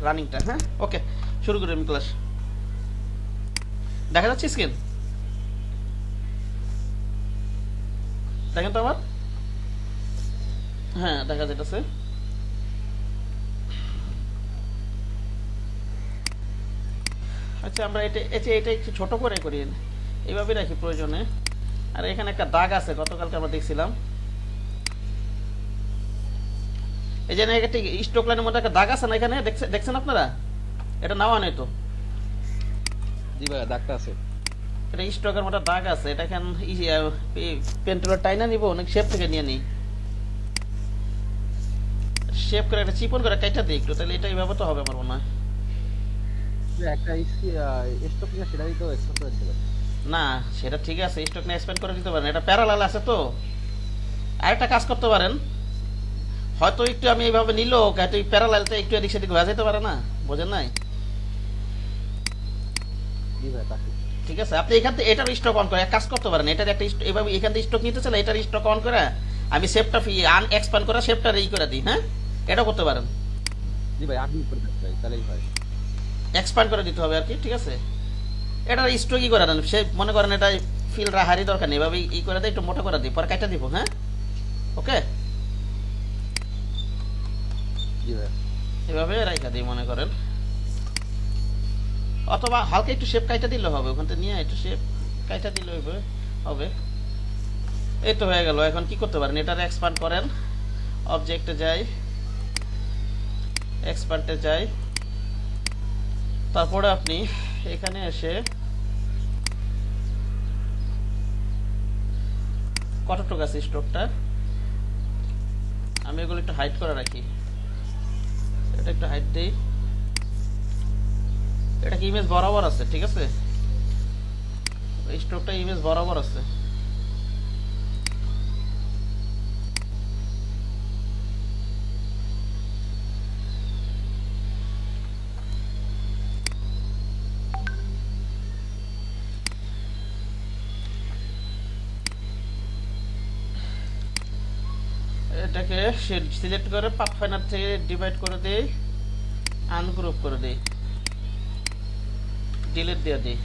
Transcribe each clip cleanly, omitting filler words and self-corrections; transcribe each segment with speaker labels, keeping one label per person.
Speaker 1: রানিংটা। হ্যাঁ, ওকে, শুরু করি আমি ক্লাস। দেখা যাচ্ছে স্ক্রিন? দেখেন তো আবার। হ্যাঁ, দেখা যাইতেছে। আচ্ছা, আমরা এটা একটু ছোট করে করি, এইভাবে রাখি প্রয়োজনে। আর এখানে একটা দাগ আছে, গতকালকে আমরা দেখছিলাম। এই যে একটা স্ট্রোক লাইনের মধ্যে একটা দাগ আছে না, এখানে দেখছেন আপনারা? এটা নাও নেই তো?
Speaker 2: জি ভাইয়া, দাগটা আছে।
Speaker 1: এটা স্ট্রোকের মধ্যে দাগ আছে, এটা এখন পেন্টুলার টাইনা নিব, অনেক শেপ থেকে নিয়ে নিই। শেপ করে একটা চিপন করে কাইটা দিই একটু, তাহলে এটা এইভাবে তো হবে আমার মনে হয়।
Speaker 2: একটা স্টক নিয়ে সেটাই তো এক্সপেন্ড করে দিতে পারি।
Speaker 1: না, সেটা ঠিক আছে, স্টক নিয়ে এক্সপেন্ড করে দিতে পারেন, এটা প্যারালাল আছে তো। আরেকটা কাজ করতে পারেন, হয়তো একটু আমি এইভাবে নিল, হয়তো এই প্যারালালটা একটু এদিক সেদিক হয়ে যেতে পারে না, বোঝেন নাই?
Speaker 2: জি ভাইয়া, তা ঠিক।
Speaker 1: ঠিক আছে, আপনি এখান থেকে এটার স্টক অন করে এক কাজ করতে পারেন, এটার একটা এভাবে এখান থেকে স্টক নিতে চাইলে এটার স্টক অন করে আমি শেপটা আন এক্সপ্যান্ড করে শেপটা ই করে দিই। হ্যাঁ, এটা করতে পারেন।
Speaker 2: জি ভাই, আমি করে দিতে ভাই, তাহলেই হয়।
Speaker 1: এক্সপ্যান্ড করে দিতে হবে আর কি, ঠিক আছে। এটা স্ট্রোক ই করে দেন, সে মনে করেন এটা ফিল রাহারি দরকার নেই, এভাবে ই করে দেয়, একটু মোটা করে দিই, পরে কাটা দিব। হ্যাঁ, ওকে,
Speaker 2: জি ভাইয়া।
Speaker 1: এভাবে রাইখা দিই মনে করেন, অথবা হালকা একটু শেপ কাইটা দিলে হবে, ওখান থেকে নিয়ে একটু শেপ কাইটা দিলে হবে। এই তো হয়ে গেল। এখন কি করতে পারেন, এটার এক্সপ্যান্ড করেন, অবজেক্টে যাই, এক্সপ্যান্ডে যাই, তারপরে আপনি এখানে এসে কতটুকু আছে স্ট্রোকটা, আমি এগুলো একটু হাইড করে রাখি, এটা একটু হাইড দিই। এটা কি ইমেজ বরাবর আছে? ঠিক আছে, স্ট্রোকটা ইমেজ বরাবর আছে। এটাকে সিলেক্ট করে পাথফাইন্ডার থেকে ডিভাইড করে দেই, আনগ্রুপ করে দেই, ডিলিট দিয়ে দিই।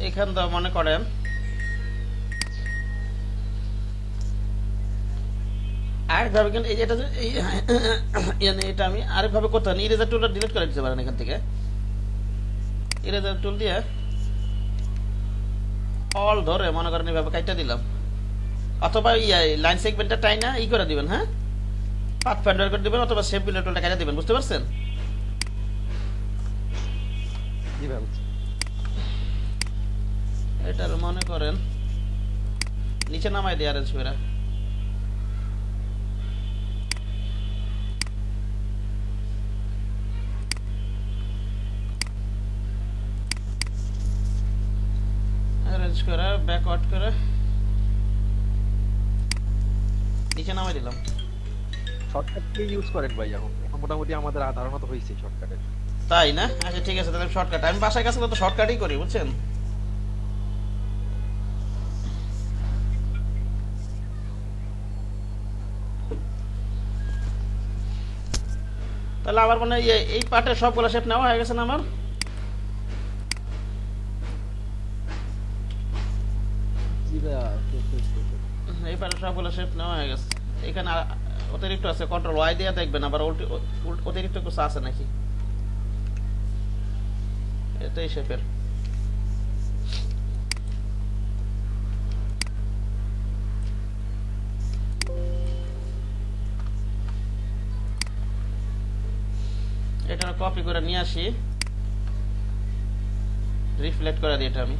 Speaker 1: এখান থেকে মনে করেন আরেকভাবে, কিন্তু এই যেটা এটা আমি আরেকভাবে করতে পারি, ইরেজার টুলটা ডিলিট করে দিতে পারেন এখান থেকে, ইরেজার টুল দিয়ে অল ধরে মনে করেন এইভাবে কাইটা দিলাম, অথবা লাইন সেগমেন্টটা টাই না ই করে দিবেন। হ্যাঁ, পাথ ফাইন্ডার করে দিবেন, অথবা শেপ বিল্ডার টুলটা কাইটা দিবেন, বুঝতে পারছেন?
Speaker 2: জি ভাইয়া, বুঝছি।
Speaker 1: এটার মনে করেন নিচে নামাই দিয়ে আরেঞ্জ করে, অ্যারেঞ্জ করে ব্যাকওয়ার্ড করে নিচে নামাই দিলাম।
Speaker 2: শর্টকাট কি ইউজ করেন ভাই? এখন এখন মোটামুটি আমাদের ধারণা তো হয়েছে শর্টকাটের।
Speaker 1: তাই না? আচ্ছা ঠিক আছে, তাহলে শর্টকাট, আমি বাসায় কাছে তো শর্টকাটই করি, বুঝছেন? তাহলে আমার মনে হয় এই পার্টের সবগুলো শেপ নেওয়া হয়ে গেছে না আমার?
Speaker 2: জি ভাইয়া, শেষ হয়েছে।
Speaker 1: এই পার্টের সবগুলো শেপ নেওয়া হয়ে গেছে। এখানে অতিরিক্ত আছে, কন্ট্রোল ওয়াই দিয়ে দেখবেন আবার অতিরিক্ত কিছু আছে নাকি। এটাই শেপের। এটা কপি করে নিয়ে আসি, রিফ্লেক্ট করে দিই, এটা আমি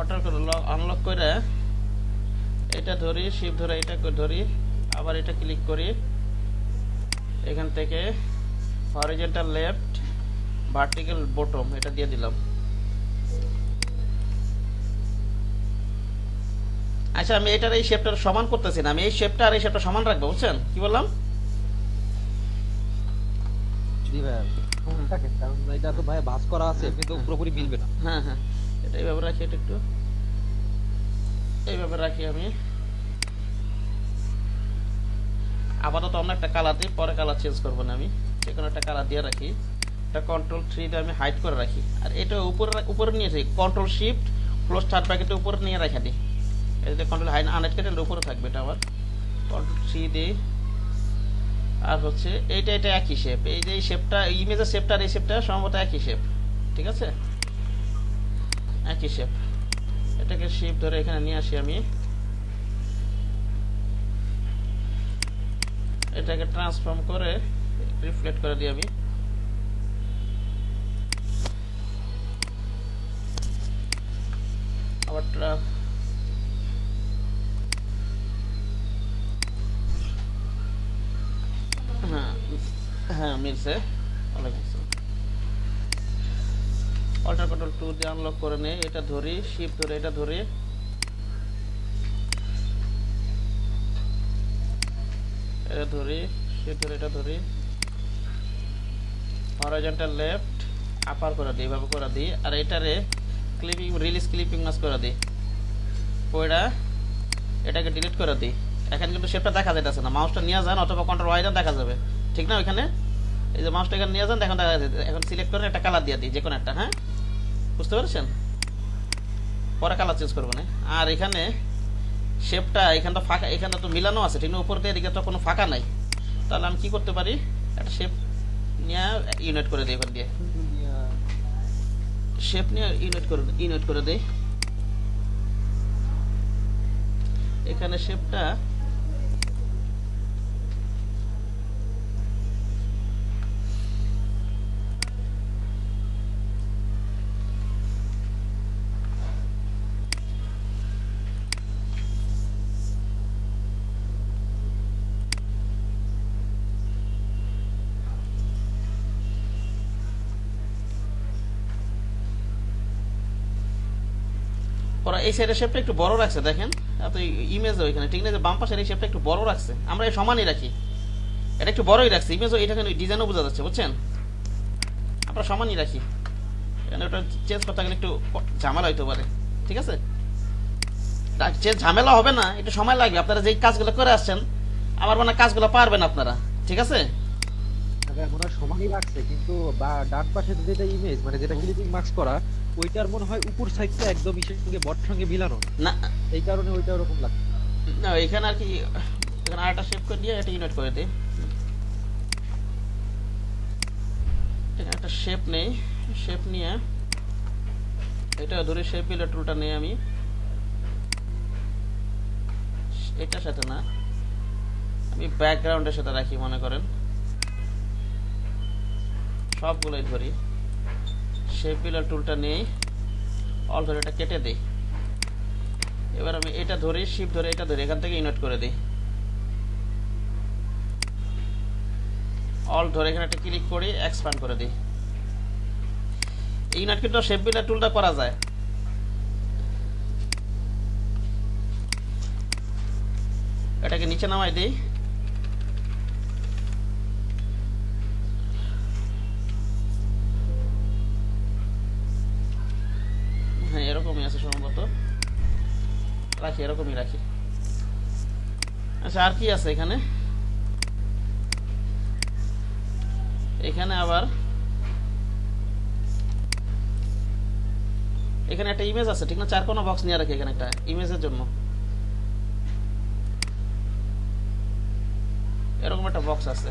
Speaker 1: অটো করে আনলক করে এটা ধরি, শিফট ধরে এটা ধরি, আবার এটা ক্লিক করি, এখান থেকে হরিজন্টাল লেফট, ভার্টিক্যাল বটম এটা দিয়ে দিলাম। আচ্ছা, আমি এটার এই শেপটা সমান করতেছি না, আমি এই শেপটা আর এই শেপটা সমান রাখবো, বুঝছেন কি বললাম?
Speaker 2: জি ভাইয়া, থাকে কারণ এটা তো ভাইয়া ভাঁজ করা আছে, কিন্তু পুরোপুরি মিলবে না।
Speaker 1: হ্যাঁ হ্যাঁ, এটা এইভাবে রাখি, এটা একটু এইভাবে রাখি আমি। আপাতত অন্য একটা কালার দিই, পরে কালার চেঞ্জ করবো না, আমি যে কোনো একটা কালার দিয়ে রাখি। এটা কন্ট্রোল 3 দিয়ে আমি হাইড করে রাখি। আর এটা উপরে নিয়ে যাই, কন্ট্রোল শিফট ক্লোজ থার্ড ব্র্যাকেটের উপরে নিয়ে রেখে দিই। এটা কন্ট্রোল হাইড আনহাইড করে উপরে থাকবে, এটা আবার কন্ট্রোল 3 দিই। আর হচ্ছে এটা একই শেপ, এই যে শেপটা ইমেজের শেপটা আর এই শেপটা সম্ভবত একই শেপ, ঠিক আছে, একই শেপ। এটাকে শিফট ধরে এখানে নিয়ে আসি আমি, এটাকে ট্রান্সফর্ম করে রিফ্লেক্ট করে দিই আমি। আবার হ্যাঁ হ্যাঁ মিলছে, অনেক মিলছে। অল্টার কন্ট্রোল 2 দিয়ে আনলক করে নেই, এটা ধরি, শিফট ধরে এটা ধরি, এটা ধরি, শিফট ধরে এটা ধরি, হরাইজন্টাল লেফট আপার করে দিই, এভাবে করে দিই। আর এটারে ক্লিপিং রিলিজ ক্লিপিং মাস করে দিই, ওইটা এটাকে ডিলিট করে দিই। এখন কিন্তু শেপটা দেখা যাইতেছে না, মাউসটা নিয়ে যান অথবা কন্ট্রোল ওয়াই দেন, দেখা যাবে, ঠিক না? ওইখানে এই যে মাউসটা এখানে নিয়ে যান, এখন দেখা যাচ্ছে। এখন সিলেক্ট করে একটা কালার দিয়ে দিই, যে কোনো একটা, হ্যাঁ বুঝতে পারছেন, পরে কালার চেঞ্জ করবো না। আর এখানে শেপটা এখানটা ফাঁকা, এখানে তো মিলানো আছে, ঠিক না, উপর দিয়ে এদিকে তো কোনো ফাঁকা নাই। তাহলে আমি কি করতে পারি, একটা শেপ নিয়ে ইউনিট করে দিই, এখান দিয়ে শেপ নিয়ে ইউনিট করে দেই। এখানে শেপটা ওরা এই সাইডের শেপটা একটু বড় রাখছে, দেখেন এত ইমেজ ওইখানে, ঠিক না, যে বাম পাশের এই শেপটা একটু বড় রাখছে, আমরা এই সমানই রাখি, এটা একটু বড়ই রাখছে ইমেজও, এটাকে ডিজাইনও বোঝা যাচ্ছে, বুঝছেন, আমরা সমানই রাখি। এখানে ওটা চেঞ্জ করতে গেলে একটু ঝামেলা হইতে পারে, ঠিক আছে, যে ঝামেলা হবে না, একটু সময় লাগবে। আপনারা যে কাজগুলো করে আসছেন, আমার মনে হয় কাজগুলো পারবেন আপনারা, ঠিক আছে।
Speaker 2: মনে হয় সমানই রাখছে, কিন্তু ডান পাশে যেটা ইমেজ মানে যেটা ক্লিপিং মার্কস করা, ওইটার মনে হয় উপর সাইডটা একদম ইসের সঙ্গে বট সঙ্গে মিলানো
Speaker 1: না,
Speaker 2: এই কারণে ওইটা ওরকম লাগছে।
Speaker 1: না এখানে আর কি, এখানে আরেকটা শেপ করে দিয়ে এটা ইউনিট করে দিই। এখানে একটা শেপ নেই, শেপ নিয়ে এটা ধরে শেপ বিল্ডার টুলটা নেই আমি, এটার সাথে না, আমি ব্যাকগ্রাউন্ডের সাথে রাখি, মনে করেন সবগুলোই ধরি, শেপ বিল্ডার টুলটা নেই, অল ধরে এটা কেটে দিই। এবার আমি এটা ধরি, শিফট ধরে এটা ধরে এখান থেকে ইউনিট করে দিই, অল ধরে এখানে একটা ক্লিক করি, এক্সপ্যান্ড করে দিই। ইউনিট কিন্তু শেপ বিল্ডার টুলটা করা যায়। এটাকে নিচে নামাই দিই, হ্যাঁ এরকমই আছে সম্ভবত, রাখি, এরকমই রাখি। আচ্ছা আর কি আছে এখানে, এখানে আবার এখানে একটা ইমেজ আছে, ঠিক না, চার কোণা বক্স নিয়ে রাখি এখানে একটা ইমেজের জন্য, এরকম একটা বক্স আছে,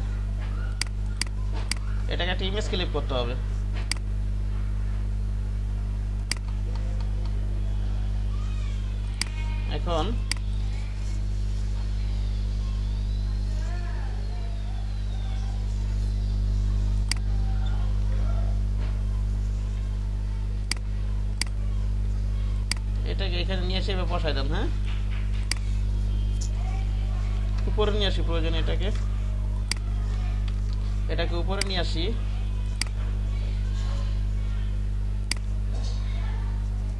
Speaker 1: এটাকে একটা ইমেজ ক্লিক করতে হবে। এখন এটাকে এখানে নিয়ে এসে বসাই দেন, হ্যাঁ উপরে নিয়ে আসি প্রয়োজনে, এটাকে উপরে নিয়ে আসি,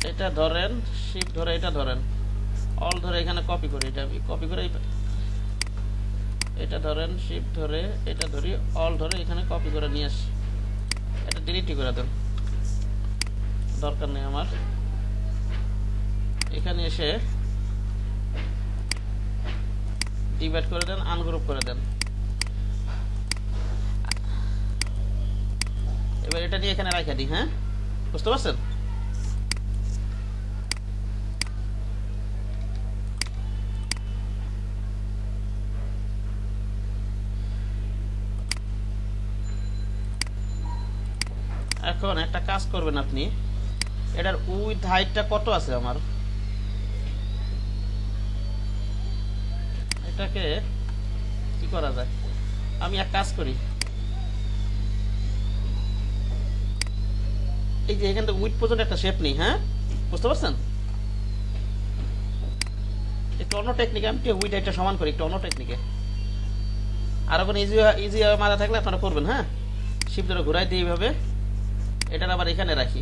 Speaker 1: এটা ধরেন, শিফট ধরে এটা ধরেন, অল ধরে এখানে কপি করি, এটা কপি করে এটা ধরেন, শিফট ধরে এটা ধরি, অল ধরে এখানে কপি করে নিয়ে আসি, এটা ডিলিট করে দেন, দরকার নেই আমার। এখানে এসে ডিভাইড করে দেন, আনগ্রুপ করে দেন। এবার এটা নিয়ে এখানে রাখা দিই। হ্যাঁ, বুঝতে পারছেন? এখন একটা কাজ করবেন আপনি, এটার উইথ হাইটটা কত আছে আমার, এটাকে কি করা যায়, আমি এক কাজ করি, এই যে এখান থেকে উইথ পর্যন্ত একটা শেপ নেই। হ্যাঁ, বুঝতে পারছেন? একটু অন্য টেকনিকে আমি উইথ হাইটটা সমান করি, একটু অন্য টেকনিকে। আর কোনো ইজি মাথা থাকলে আপনারা করবেন। হ্যাঁ, শিপ ধরে ঘুরাই দিয়ে এইভাবে এটার আবার এখানে রাখি।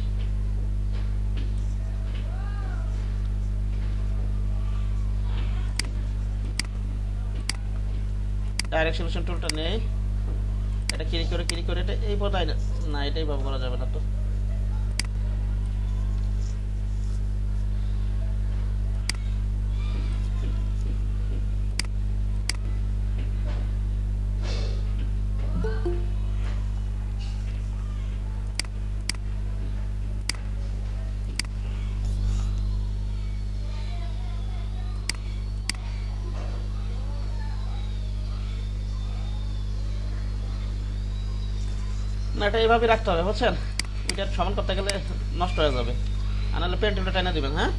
Speaker 1: ডাইরেক্ট সিলেকশন টুলটা নেই, এটা ক্লিক করে এটা এই বোধহয় না, এটাই ভাবে করা যাবে না তো। না, এটা এইভাবে রাখতে হবে, বুঝছেন? এটা সমান করতে গেলে নষ্ট হয়ে যাবে, আর নাহলে পেন্টিংটা টাইনা দিবেন। হ্যাঁ,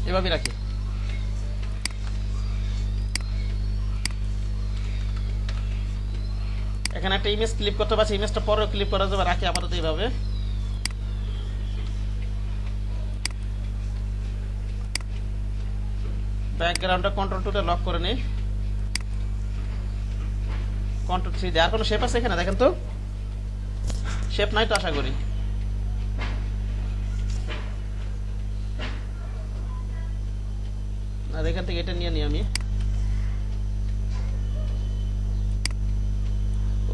Speaker 1: এভাবে রাখি। এখানে একটা ইমেজ ক্লিপ করতে পারছি, ইমেজটা পরেও ক্লিপ করা যাবে, রাখি আপাতত এইভাবে। ব্যাকগ্রাউন্ডটা কন্ট্রোল টুলে লক করে নিই, কন্ট্রোল 3 দিয়ে। আর কোনো শেপ আছে এখানে দেখেন তো? শেপ নাই তো আশা করি। আর এখান থেকে এটা নিয়ে নিই আমি।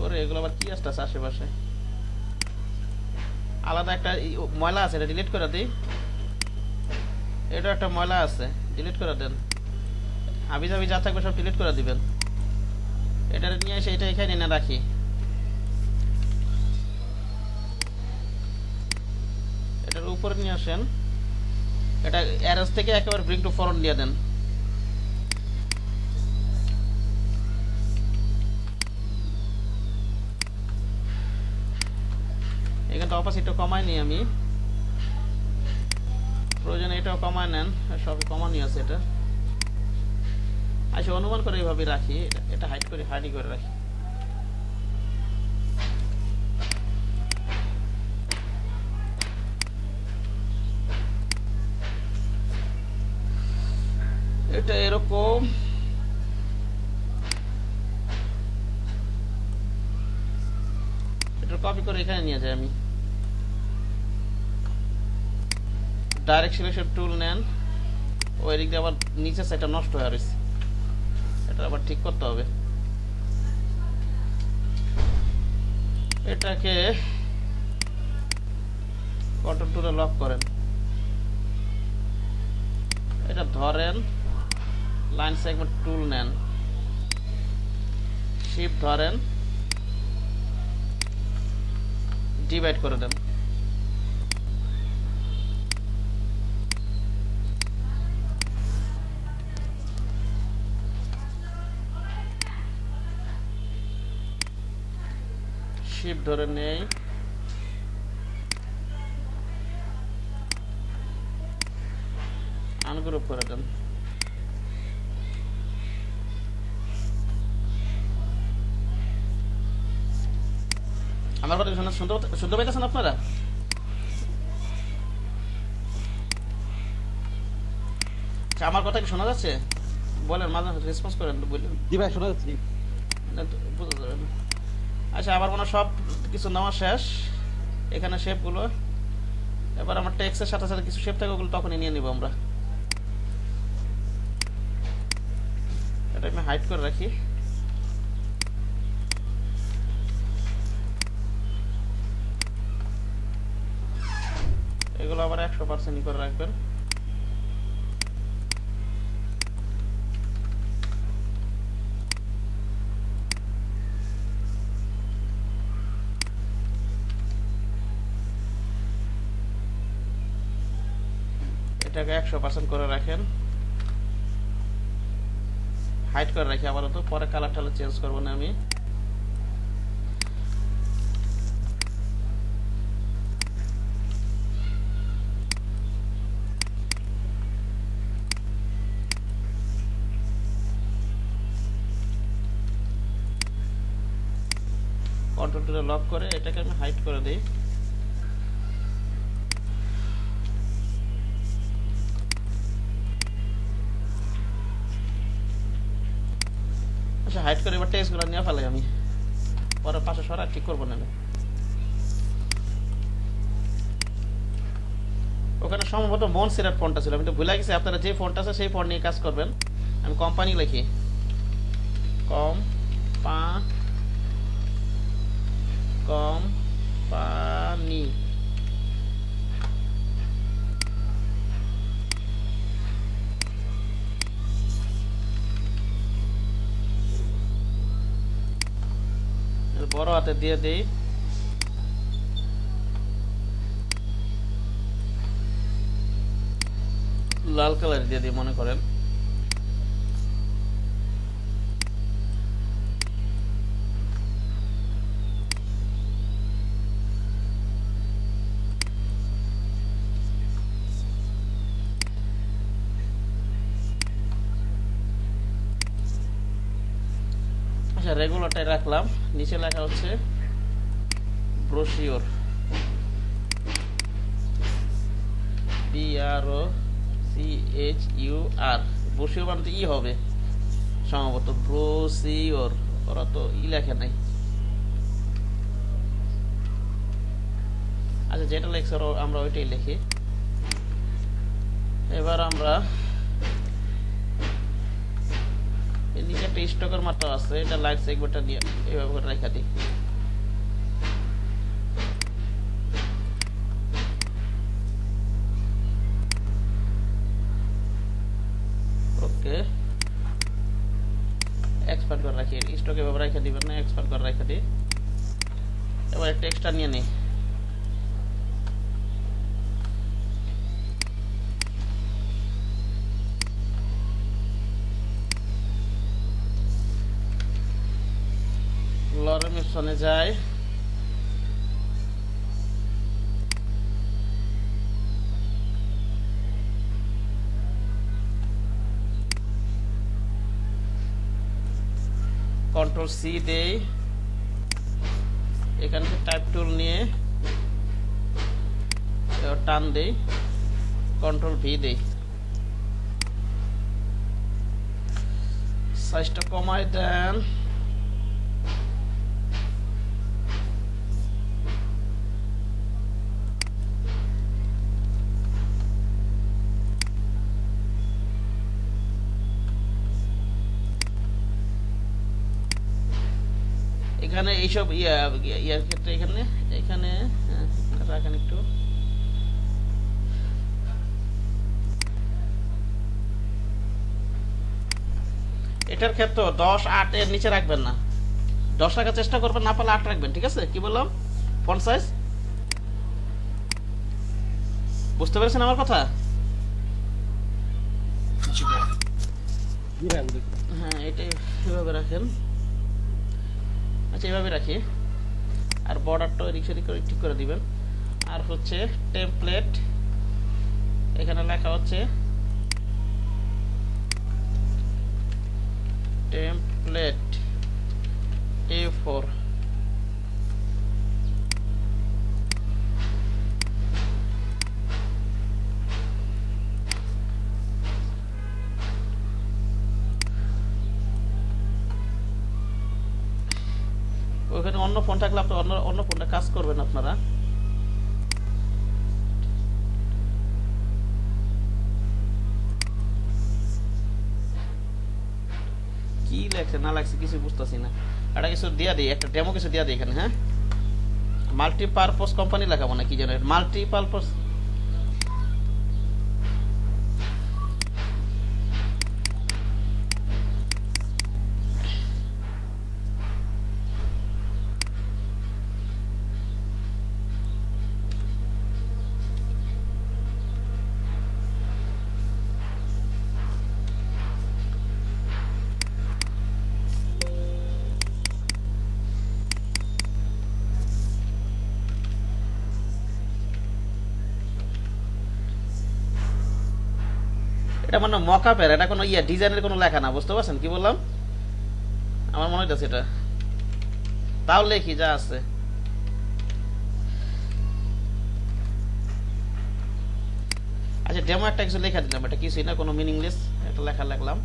Speaker 1: ওরে, এগুলো আবার কি আসতেছে আশেপাশে? আলাদা একটা ময়লা আছে, এটা ডিলিট করে দিই। এটা একটা ময়লা আছে, ডিলিট করে দেন। হাবি জাবি যা থাকবে সব ডিলিট করে দিবেন। এটা নিয়ে এসে এটা এখানে এনে রাখি। এটার উপরে নিয়ে আসেন, এটা অ্যারেঞ্জ থেকে একেবারে ব্রিং টু ফরওয়ার্ড দিয়ে দেন। এখানটা অপাসিটিটা কমাই নিই আমি, প্রয়োজনে এটাও কমায় নেন, সবই কমানি আছে। এটা আচ্ছা, অনুমান করে এইভাবে রাখি, এটা হাইড করে হাইডি করে রাখি। এটা এরকম এটা কপি করে এখানে নিয়ে যাই আমি। ডাইরেক্ট সিলেকশন টুল নেন, ওই দিক দিয়ে আবার নিচের সাইডটা নষ্ট হয়ে রয়েছে, এটা আবার ঠিক করতে হবে। এটাকে কন্ট্রোল টুলে লক করেন, এটা ধরেন, লাইন সেগমেন্ট টুল নেন, শিফট ধরেন, ডিভাইড করে দেন। শিফট ধরে নেই, আনগ্রুপ করে দেন। আমার কথা শুনতে পাইতেছেন আপনারা? আমার কথা কি শোনা যাচ্ছে? বলেন, মাঝে মাঝে রেসপন্স করেন, বললেন।
Speaker 2: জি ভাই, শোনা যাচ্ছে।
Speaker 1: বোঝা যাবে না। আচ্ছা, আমার মনে সব কিছু নেওয়া শেষ, এখানে শেপগুলো। এবার আমার টেক্সটের সাথে সাথে কিছু শেপ থাকে, ওগুলো তখনই নিয়ে নিব আমরা। এটা আমি হাইড করে রাখি। এগুলো আবার 100% করে রাখবেন। এটাকে 100% করে রাখেন, হাইড করে রাখি আপাতত, পরে কালার টালার চেঞ্জ করবো না আমি। কন্ট্রোল টুলে লক করে এটাকে আমি হাইড করে দিই। আচ্ছা, হাইড করে এবার টেক্সটগুলো নিয়ে ফেলাই আমি, পরে পাশে সরা ঠিক করবো না। ওখানে সম্ভবত মনসেরাট ফন্টটা ছিল, আমি তো ভুলে গেছি। আপনারা যে ফন্ট আছে সেই ফন্ট নিয়ে কাজ করবেন। আমি কোম্পানি লিখি, কোম্পানি। বড় হাতে দিয়ে দেই। লাল কালার দিয়ে দিই মনে করেন। আচ্ছা, রেগুলারটাই রাখলাম। নিচে লেখা হচ্ছে ব্রোশিওর, BROCHUR। ব্রোশিওর মানে তো ই হবে সম্ভবত, ব্রোশিওর। ওরা তো ই লেখে নাই। আচ্ছা, যেটা লেখছে আমরা ওইটাই লিখি। এবার আমরা এর নিচে একটা স্টকের মাত্রা আছে, এটা লাগছে, একবারটা নিয়ে এইভাবে করে রেখে দিই। ওকে, এক্সপার্ট করে রাখি। স্টক এভাবে রেখে দিবেন না, এক্সপার্ট করে রেখে দিই। এবার একটা এক্সট্রা নিয়ে নিই। লরেম ইপসনে যায়, কন্ট্রোল সি দেই, এখান থেকে টাইপ টুল নিয়ে টান দেই, কন্ট্রোল ভি দেই, সাইজটা কমায় দেন। এখানে এইসব ইয়ার ক্ষেত্রে এখানে এখানে রাখেন একটু। এটার ক্ষেত্রে 10:8 এর নিচে রাখবেন না, 10 রাখার চেষ্টা করবেন, না পারলে 8 রাখবেন। ঠিক আছে? কি বললাম? ফন্ট সাইজ বুঝতে পেরেছেন আমার কথা? হ্যাঁ, এটাই এভাবে রাখেন। আচ্ছা, এভাবে রাখি। আর বর্ডারটা এদিক সেদিক করে ঠিক করে দিবেন। আর হচ্ছে টেমপ্লেট, এখানে লেখা হচ্ছে টেমপ্লেট A4। ওখানে অন্য ফোন থাকলে আপনি অন্য ফোনটা কাজ করবেন আপনারা। কি লেখছে না লাগছে কিছু বুঝতেছি না। একটা কিছু দিয়া দিই, একটা ডেমো কিছু দিয়া দিই এখানে। হ্যাঁ, মাল্টিপারপাস কোম্পানি লেখাবো না, কি জানো, মাল্টিপারপাস। এটা মানে মকআপের, এটা কোনো ডিজাইনের কোনো লেখা না, বুঝতে পারছেন কি বললাম? আমার মনে হইতেছে এটা, তাও লেখি যা আছে। আচ্ছা ডেমো একটা কিছু লেখা দিলাম, এটা কিছুই না, কোনো মিনিংলেস একটা লেখা লিখলাম।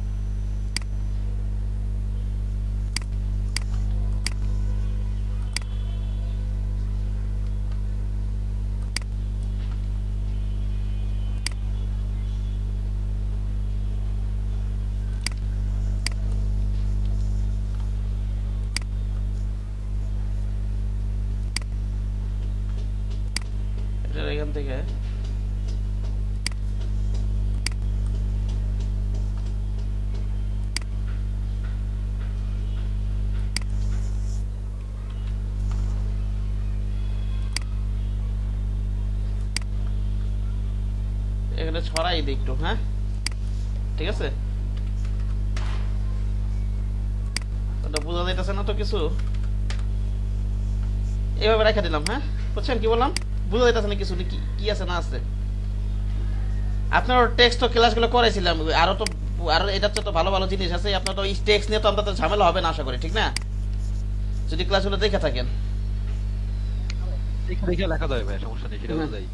Speaker 1: এটা এখান থেকে এখানে ছড়াই দিই একটু, হ্যাঁ ঠিক আছে। ওটা বোঝা যাইতেছে না তো কিছু, এভাবে রেখে দিলাম, হ্যাঁ বুঝছেন কি বললাম? বোঝা যাইতেছে না কিছু, কি কি আছে না আছে। আপনার টেক্সট তো ক্লাসগুলো করেছিলাম, আরো তো আরো এটার তো ভালো ভালো জিনিস আছে। আপনার তো টেক্সট নিয়ে তো আপনাদের ঝামেলা হবে না আশা করি, ঠিক না? যদি ক্লাসগুলো দেখে থাকেন।
Speaker 2: দেখে দেখে লেখা যাবে ভাই, সমস্যা নেই, সেটা
Speaker 1: হ্যাঁ।
Speaker 2: অনুযায়ী।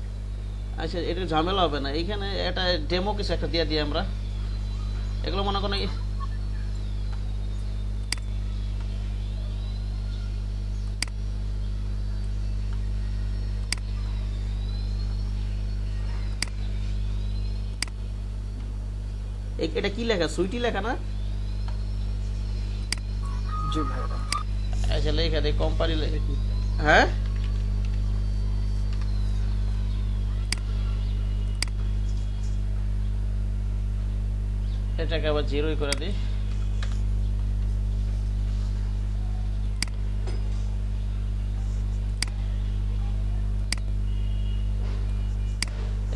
Speaker 1: আচ্ছা এটা ঝামেলা হবে না, এইখানে একটা ডেমো কিছু একটা দিয়ে দিই আমরা, এগুলো মনে করেন এটা কি লেখা, সুইটি লেখা না?
Speaker 3: জি ভাই।
Speaker 1: আচ্ছা লেখা দেই কোম্পানি, হ্যাঁ এটাকে আবার জিরোই করে দিই।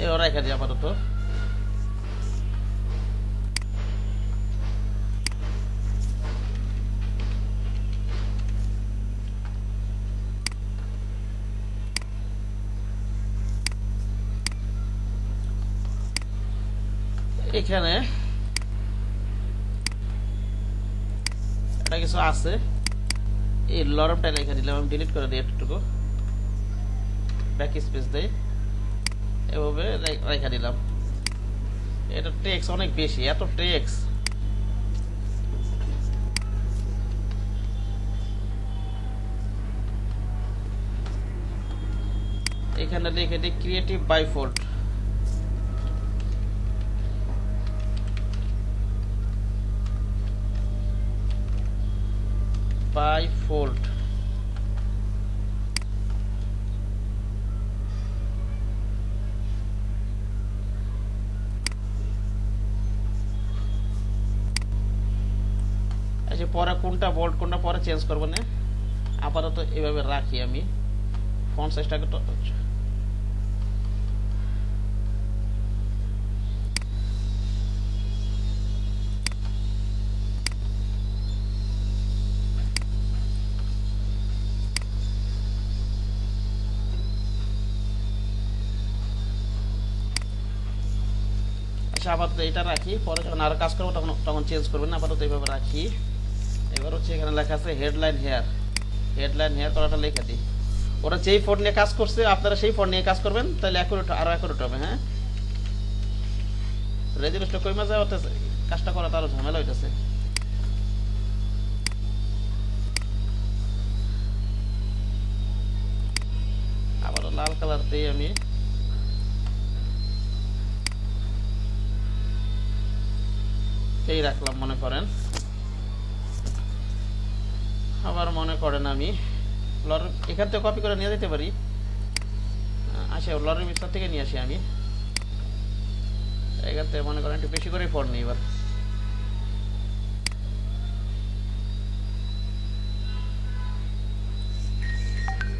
Speaker 1: এবার রেখে দিই আপাতত। এখানে এটা কিছু আছে, এই লরমটা লেখা দিলাম, আমি ডিলিট করে দিই একটুকু, ব্যাক স্পেস দেই, এভাবে রেখা দিলাম। এটা টেক্স অনেক বেশি, এত টেক্স। এখানে লিখে দিই ক্রিয়েটিভ বাইফোল্ড, বাইফোল্ড। আচ্ছা পরে কোনটা বোল্ড কোনটা পরে চেঞ্জ করবো না, আপাতত এভাবে রাখি আমি। ফন্ট সাইজটাকে তো আচ্ছা আপাতত এটা রাখি, পরে যখন আরো কাজ করবো তখন তখন চেঞ্জ করবেন না, আপাতত এইভাবে রাখি। এবার হচ্ছে এখানে লেখা আছে হেডলাইন হেয়ার, হেডলাইন হেয়ার করাটা লিখে দিই। ওরা যেই ফন্ট নিয়ে কাজ করছে আপনারা সেই ফন্ট নিয়ে কাজ করবেন, তাহলে অ্যাকুরেট আরো অ্যাকুরেট হবে। হ্যাঁ রেজুলেশনটা কমে যায়, কাজটা করা তো আরো ঝামেলা হইতেছে। আবারও লাল কালার দিই আমি, এই রাখলাম মনে করেন। আবার মনে করেন আমি এখান থেকে কপি করে নিয়ে যেতে পারি, আসে লরির বিস্তার থেকে নিয়ে আসি আমি। এখান থেকে মনে করেন একটু বেশি করে ফন্ট নিই, এবার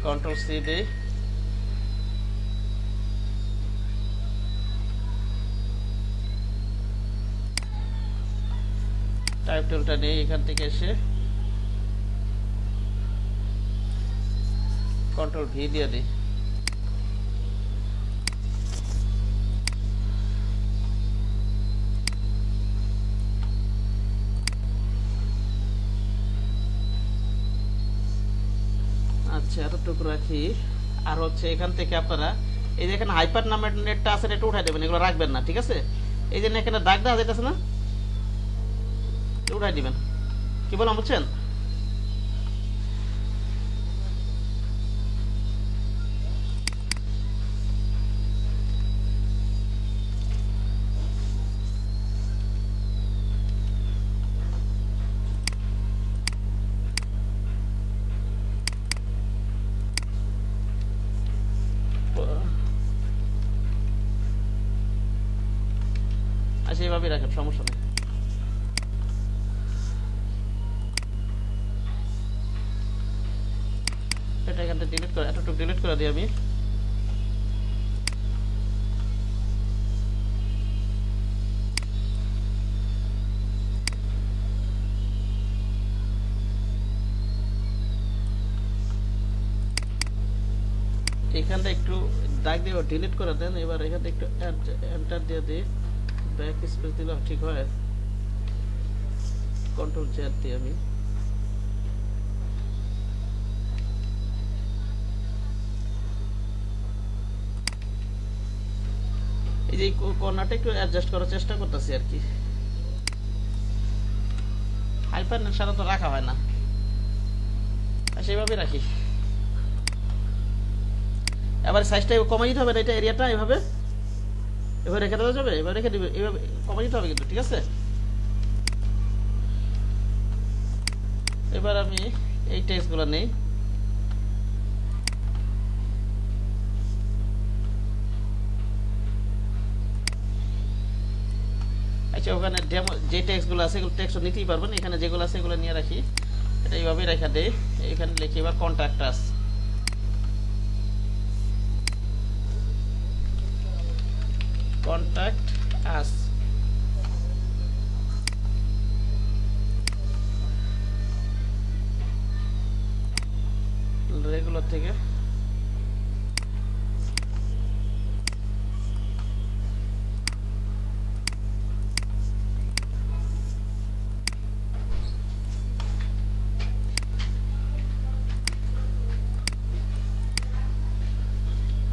Speaker 1: কন্ট্রোল সি দিই, টাইপ টুলটা নেই, এখান থেকে এসে কন্ট্রোল ভি দিয়ে দিই। হচ্ছে এতটুকু রাখি। আর হচ্ছে এখান থেকে আপনারা এই যে এখানে হাইপার নামের নেটটা আছে, এটা উঠাই দেবেন, এগুলো রাখবেন না, ঠিক আছে? এই যে এখানে দাগ দেওয়া যেতেছে না, উঠাই দিবেন। কি বললাম বুঝছেন? আচ্ছা এইভাবেই রাখেন, সমস্যা নেই। এটা এখান থেকে ডিলিট করে, এতটুকু ডিলিট করে দিই আমি। এখানটা একটু দাগ দিয়ে ডিলিট করে দেন। এবার এখান থেকে একটু এন্টার দিয়ে দিই, ব্যাক স্পেস দিলে ঠিক হয়। কন্ট্রোল জেড দিই আমি। এই যে কর্নারটা একটু অ্যাডজাস্ট করার চেষ্টা করতেছি আর কি। হাইপার নেট সাধারণত রাখা হয় না, সেইভাবেই রাখি। এবার সাইজটা কমাই দিতে হবে, এটা এরিয়াটা এভাবে এভাবে রেখে দেওয়া যাবে। এবার রেখে দিবে, এভাবে কমাই দিতে হবে কিন্তু, ঠিক আছে? এবার আমি এই টেক্সটগুলো নেই। আচ্ছা, ওখানে ডেমো যে টেক্সটগুলো আছে এগুলো টেক্সট নিতেই পারবেন, এখানে যেগুলো আছে এগুলো নিয়ে রাখি। এটা এইভাবেই রেখে দেই। এখানে লিখি এবার contact us. Contact us regular থেকে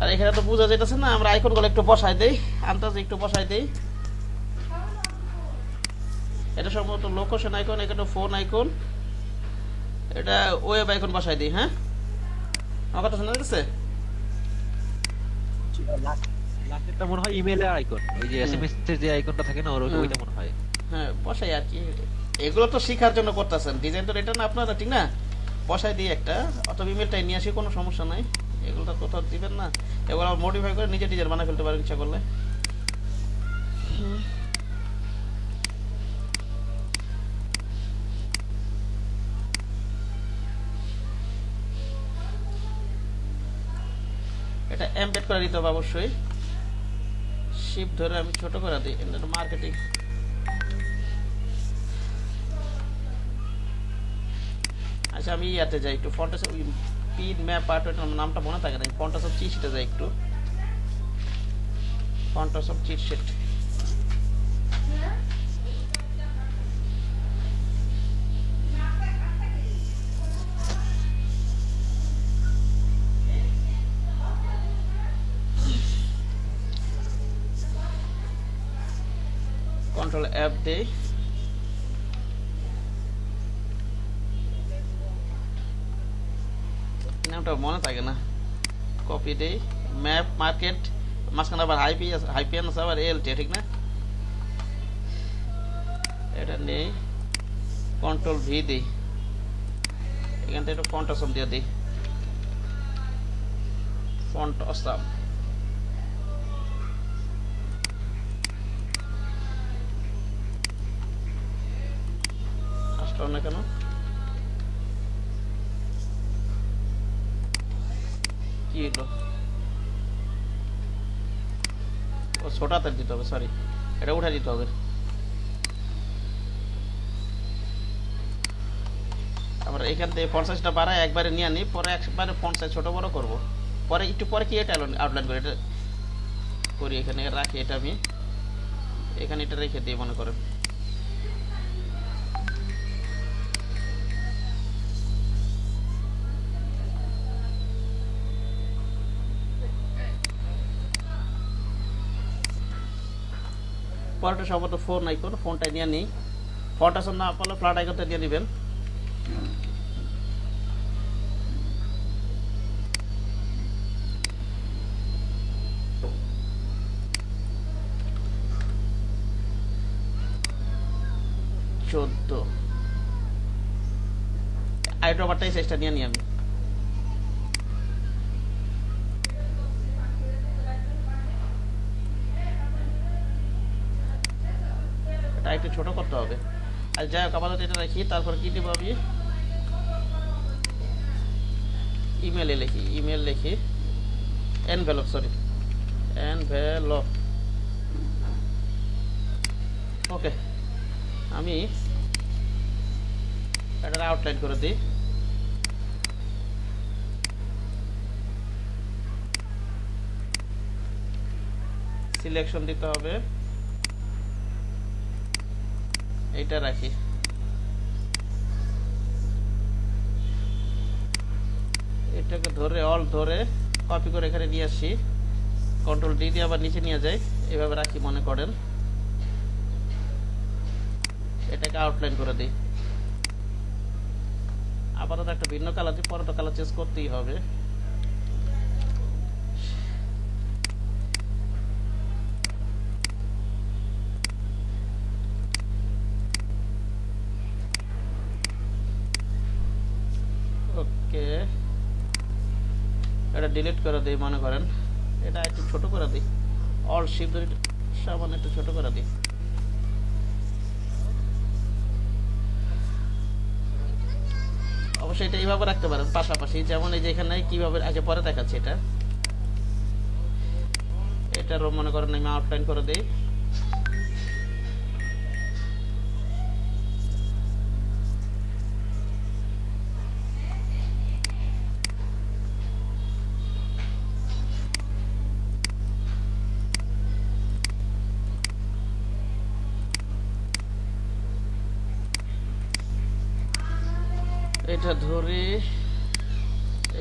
Speaker 1: আর এখানে তো বোঝা যাইতেছে না, আমরা আইকনগুলো একটু বসাই দেই, আন্দাজে একটু বসাই দেই। এটা সম্ভবত লোকেশন আইকন, এটা ফোন আইকন, এটা ওয়েব আইকন বসাই দিই। হ্যাঁ, আমার কথা শোনা যাচ্ছে?
Speaker 2: লাস্টেরটা মনে হয় ইমেইলের আইকন, ওই যে এসএমএস এর যে আইকনটা থাকে না, ওইটা মনে হয়।
Speaker 1: হ্যাঁ, বসাই আর কি। এগুলো তো শেখার জন্য করতেছেন, ডিজাইন তো এটা না আপনারা, ঠিক না? বসাই দিই একটা, অথবা ইমেলটাই নিয়ে আসি, কোনো সমস্যা নাই। এগুলো তো কোথাও দিবেন না, এগুলো মডিফাই করে নিজে ডিজাইন বানাই ফেলতে পারেন ইচ্ছা করলে। এটা এমবেড করে দিতে হবে অবশ্যই। শিপ ধরে আমি ছোট করে দিই, মার্কেটিং। আচ্ছা, আমি ইয়াতে যাই একটু, ফন্টাস পিন ম্যাপ পার্ট, নামটা মনে থাকে না, ফন্টাস অফ চিট শিটে যাই একটু, fonts of cheat sheet. Control app দেই, নামটা মনে থাকে না, কপি দেই, ম্যাপ মার্কেট, মাঝখানে আবার হাইপিএন আছে, আবার এলটি, ঠিক না? এটা নেই, কন্ট্রোল ভি দিই, এখান থেকে একটু ফন্ট অসম দিয়ে দিই, ফন্ট অসম। আসলো না কেন? কি হলো? ও ছোটাতে দিতে হবে, সরি, এটা উঠে দিতে হবে। আবার এখান থেকে ফন্ট সাইজটা বাড়ায় একবারে নিয়ে আনি, পরে একবারে ফন্ট সাইজ ছোট বড় করব, পরে একটু পরে কি এটা আউটলাইন করে এটা করি, এখানে রাখি। এটা আমি এখানে এটা রেখে দিই মনে করেন। পরেরটা সম্ভবত ফোন আইকন, ফোনটা নিয়ে নিই। ফন্ট আসন না পারলে ফ্ল্যাট আইকনটা নিয়ে নেবেন। চোদ্দ আইড্রোবারটাই চেষ্টা নিয়ে নিই আমি। এটা একটু ছোট করতে হবে। আর যাই হোক আপাতত এটা রাখি। তারপর কি দিব আমি, ইমেল লিখি এনভেলপ, সরি এনভেলপ। ওকে, আমি এটা আউটলাইন করে দিই। সিলেকশন দিতে হবে, এইটা রাখি। এটাকে ধরে অল ধরে কপি করে এখানে নিয়ে আসি, কন্ট্রোল ডি দিয়ে আবার নিচে নিয়ে যাই, এভাবে রাখি মনে করেন। এটাকে আউটলাইন করে দিই। আপাতত একটা ভিন্ন কালার দিই, পরে তো কালার চেঞ্জ করতেই হবে। ওকে, এটা ডিলিট করে দিই মনে করেন। এটা একটু ছোট করে দিই, অল শিফট ধরে সামান্য একটু ছোট করে দিই। অবশ্যই এটা এইভাবে রাখতে পারেন পাশাপাশি, যেমন এই যে এখানে কিভাবে আগে পরে দেখাচ্ছে। এটার মনে করেন আমি আউটলাইন করে দিই।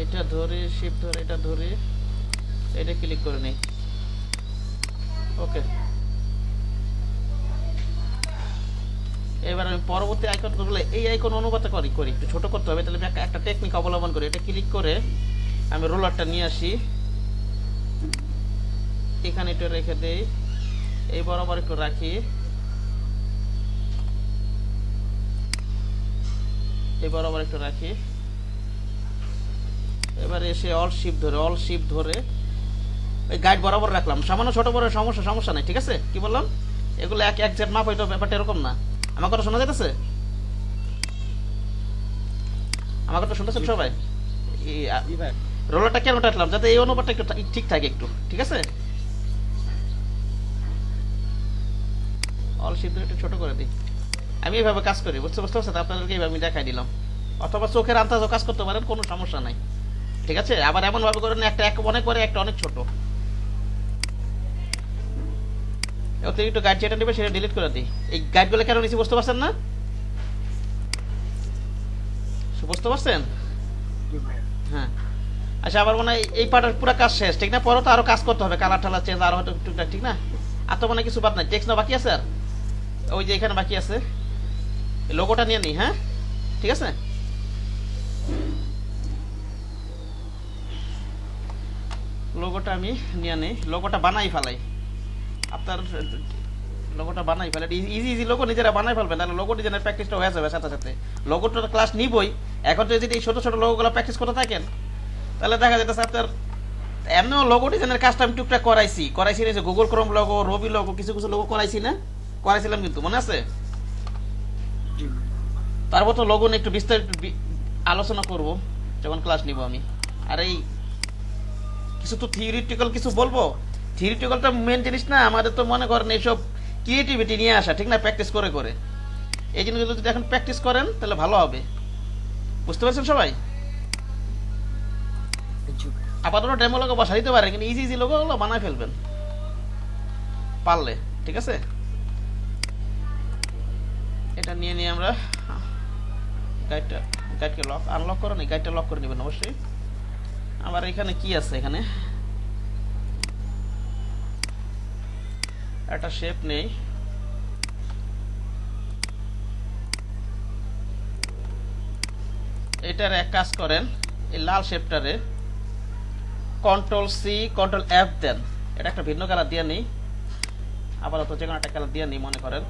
Speaker 1: এটা ধরে শিফট ধরে এটা ধরে এটা ক্লিক করে নেই। ওকে, এবার আমি পরবর্তী আইকন গুলো এই আইকন অনুপাত করি একটু ছোট করতে হবে। তাহলে আমি একটা টেকনিক অবলম্বন করি। এটা ক্লিক করে আমি রোলারটা নিয়ে আসি, এখানে একটু রেখে দেই, এই বরাবর একটু রাখি, এই বরাবর একটু রাখি। এবার এসে অল শিফট ধরে ওই গাইড বরাবর রাখলাম। সামান্য ছোট বড় সমস্যা নাই, ঠিক আছে? কি বললাম, এগুলো এক জেড মাপ হইতো, ব্যাপারটা এরকম না। আমার কথা শোনা যাইতেছে? আমার কথা শুনতেছেন সবাই? রোলারটা কেন উঠালাম, যাতে এই অনুপাতটা একটু ঠিক থাকে একটু, ঠিক আছে? অল শিফট একটু ছোট করে দিই। আমি এইভাবে কাজ করি, বুঝতে পারছেন? আপনাদেরকে এইভাবে আমি দেখাই দিলাম। অথবা চোখের আন্দাজও কাজ করতে পারেন, কোনো সমস্যা নাই, ঠিক আছে? আবার এমন ভাবে করেন একটা অনেক বড় একটা অনেক ছোট। অতিরিক্ত গাইড যেটা নেবে সেটা ডিলিট করে দিই। এই গাইডগুলো কেন নিচ্ছি বুঝতে পারছেন না? বুঝতে পারছেন? হ্যাঁ, আচ্ছা, আবার মনে হয় এই পার্টের পুরো কাজ শেষ, ঠিক না? পরে তো আরো কাজ করতে হবে, কালার টালার চেঞ্জ আরো হয়তো টুকটাক, ঠিক না? আর তো মনে কিছু বাদ নাই, টেক্সট না বাকি আছে, আর ওই যে এখানে বাকি আছে, লোগোটা নিয়ে নিই। হ্যাঁ, ঠিক আছে। লোগোটা আমি নিয়ে নিই, লোগোটা বানাই ফেলাই। আপনার লোগোটা বানাই ফেলে ইজি লোগো নিজেরা বানাই ফেলবেন, তাহলে লোগো ডিজাইনের প্র্যাকটিসটা হয়ে যাবে সাথে সাথে। লোগোটা ক্লাস নিবই, এখন তো যদি এই ছোট ছোট লোগোগুলো প্র্যাকটিস করতে থাকেন তাহলে দেখা যেতেছে আপনার এমনিও লোগো ডিজাইনের কাজটা আমি টুকটাক করাইছি যে গুগল ক্রোম লোগো, রবি লোগো, কিছু লোগো করাইছিলাম কিন্তু মনে আছে? তারপর তো লোগো নিয়ে একটু বিস্তারিত আলোচনা করব যখন ক্লাস নিব আমি। আর এই কিছু তো থিওরিটিক্যাল কিছু বলবো, থিওরিটিক্যালটা মেন জিনিস না, আমাদের তো মনে করেন এইসব ক্রিয়েটিভিটি নিয়ে আসা, ঠিক না? প্র্যাকটিস করে এই জিনিসগুলো যদি এখন প্র্যাকটিস করেন তাহলে ভালো হবে, বুঝতে পারছেন সবাই? আপাতত ডেমো লোগো বসা দিতে পারেন, কিন্তু ইজি লোগোগুলো বানায় ফেলবেন পারলে, ঠিক আছে? এটা নিয়ে আমরা গাইডকে আনলক করে নিই, গাইডটা লক করে নেবেন অবশ্যই। আবার এখানে কি আছে, এখানে একটা শেপ নেই, এটার এক কাজ করেন, এই লাল শেপটারে কন্ট্রোল সি কন্ট্রোল এফ দেন, এটা একটা ভিন্ন কালার দিয়ে নিই, আপাতত যে কোনো একটা কালার দিয়ে নিই মনে করেন।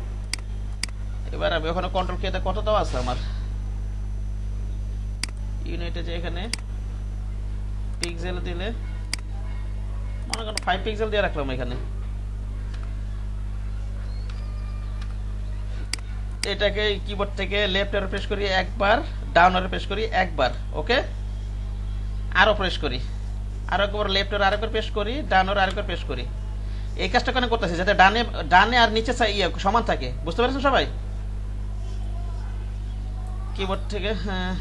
Speaker 1: এবার আমি ওখানে কন্ট্রোল কে কত দেওয়া আছে আমার ইউনিটে, যে এখানে পিক্সেল দিলে মনে করেন 5 পিক্সেল দিয়ে রাখলাম এখানে। এটাকে কিবোর্ড থেকে লেফট এরো প্রেস করি একবার, ডাউন এরো প্রেস করি একবার, ওকে, আরো প্রেস করি, আরো একবার লেফট এরো আরেকবার প্রেস করি, ডাউন এরো আরেকবার প্রেস করি। এই কাজটা কেন করতেছি, যাতে ডানে ডানে আর নিচে সমান থাকে, বুঝতে পারছেন সবাই? কিবোর্ড থেকে হ্যাঁ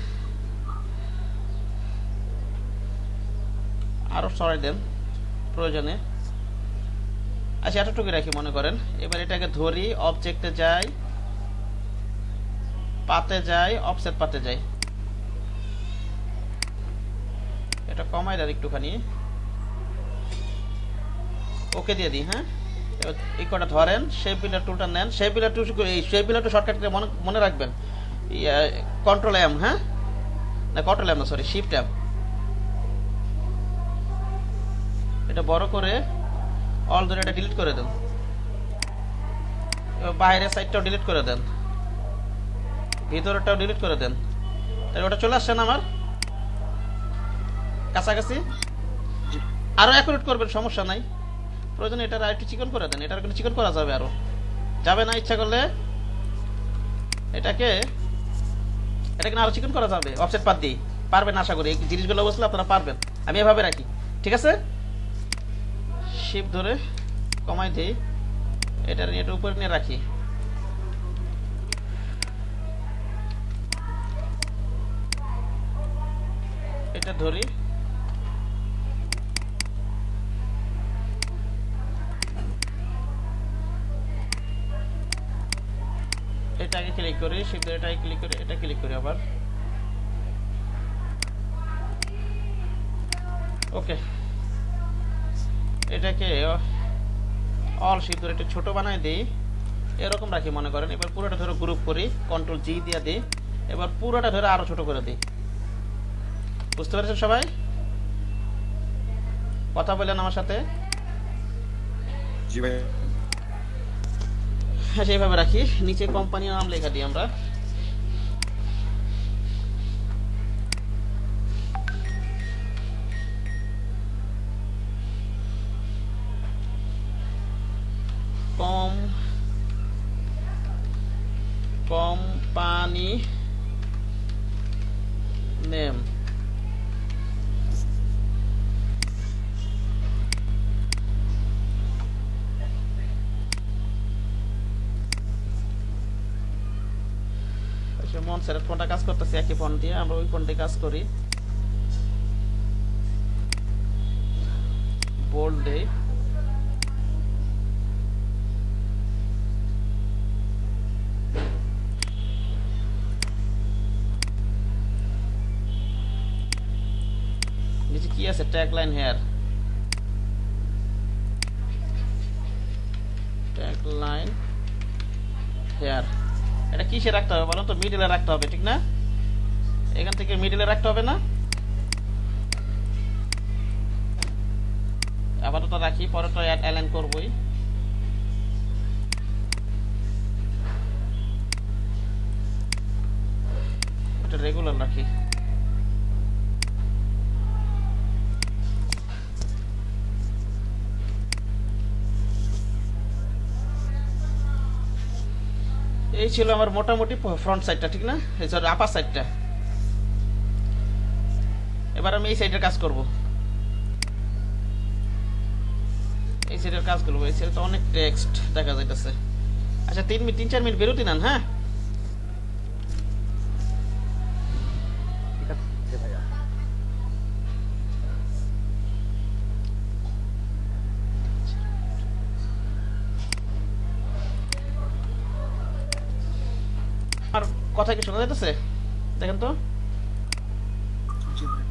Speaker 1: আরো সরাই দেন প্রয়োজনে। আচ্ছা এতটুকু রাখি মনে করেন। এবার এটাকে ধরি, অবজেক্টে যাই, পাতে যাই, অফসেট পাতে যাই, এটা কমাই দেন একটুখানি, ওকে দিয়ে দিই। হ্যাঁ এই কটা ধরেন, শেপ বিল্ডার টুলটা নেন, শেপ বিল্ডার টুল, এই শেপ বিল্ডার টুল শর্টকাট মনে রাখবেন কন্ট্রোল এম, হ্যাঁ না কন্ট্রোল এম না সরি শিফট এম। এটা বড় করে অল ধরে এটা ডিলিট করে দেন, এবার বাইরের সাইডটাও ডিলিট করে দেন, ভিতরটাও ডিলিট করে দেন। তাহলে ওটা চলে আসছে না আমার কাছাকাছি? আরো অ্যাকুরেট করবেন, সমস্যা নাই, প্রয়োজনে এটা আর একটু চিকন করে দেন, এটার কিন্তু চিকন করা যাবে, আরো যাবে না ইচ্ছা করলে এটাকে কিন্তু আরো চিকন করা যাবে অফসেট পাত দিয়ে, পারবেন আশা করি এই জিনিসগুলো বুঝলে আপনারা পারবেন। আমি এভাবে রাখি, ঠিক আছে, শিফট ধরে কমাই দিই, এটা নিয়ে এটা উপরে নিয়ে রাখি, এটা ধরি, এটাকে ক্লিক করি, শিফট এটাকে ক্লিক করি, এটা ক্লিক করি আবার, ওকে। এটাকে অল শিফট ধরে একটু ছোট বানাই দিই, এরকম রাখি মনে করেন। এবার পুরোটা ধরে গ্রুপ করি, কন্ট্রোল জি দিয়ে দিই, এবার পুরোটা ধরে আরো ছোট করে দিই। বুঝতে পেরেছেন সবাই? কথা বললেন আমার সাথে?
Speaker 3: জি ভাই।
Speaker 1: হ্যাঁ সেইভাবে রাখি, নিচে কোম্পানির নাম লেখা দিই আমরা, কোম্পানি নেম, মন স্যার ফোনটা কাজ করতেছে একই ফোন দিয়ে, আমরা ওই ফোন দিয়ে কাজ করি, বোল্ড দেই, নিচে কি আছে tag line here, tag line here, এটা কিসে রাখতে হবে বলো তো? মিডলে রাখতে হবে, ঠিক না? এখান থেকে মিডলে রাখতে হবে না? আপাতত রাখি, পরে তো অ্যালাইন করবই। এটা রেগুলার রাখি, এই ছিল আমার মোটামুটি ফ্রন্ট সাইডটা, ঠিক না? এই সরি আপার সাইডটা। এবার আমি এই সাইডের কাজ করব, এই সাইডের কাজ করবো। এই সাইডে তো অনেক টেক্সট দেখা যাইতেছে। আচ্ছা 3-4 মিনিট বিরতি নেন, হ্যাঁ?
Speaker 2: ঠিক আছে ভাইয়া।
Speaker 1: আর কথা কি শোনা যাইতেছে? দেখেন তো।
Speaker 3: জি ভাই।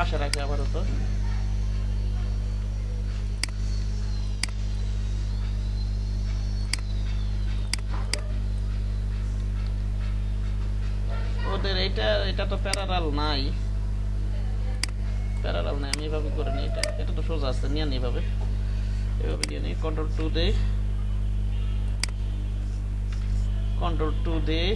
Speaker 1: পাশে রাখি আপাতত। ওদের এটা তো প্যারালাল নাই, আমি এভাবে করে নিই। এটা তো সোজা আছে, নিয়ে নিই এভাবে নিয়ে নিই। কন্ট্রোল 2 দেই,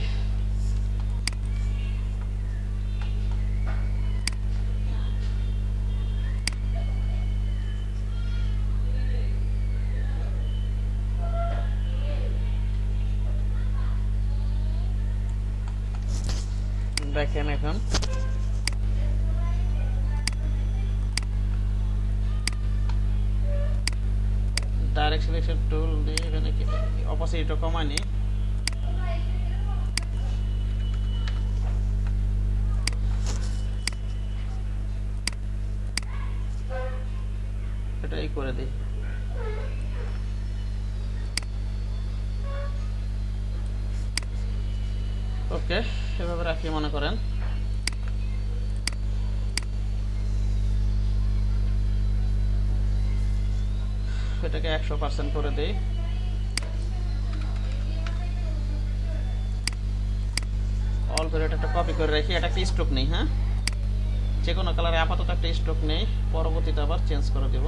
Speaker 1: দেখেন এখন ডাইরেক্ট সিলেকশন টুল দিয়ে এখানে অপোসিটটা কমাই নিই। এটাই করে দিই। ওকে, এভাবে রাখি মনে করেন। এটাকে 100% করে দেই। অল্প এটা একটা কপি করে রাখি। এটা একটা স্ট্রোক নেই, হ্যাঁ, যে কোনো কালারে আপাতত একটা স্ট্রোক নেই, পরবর্তীতে আবার চেঞ্জ করে দেব।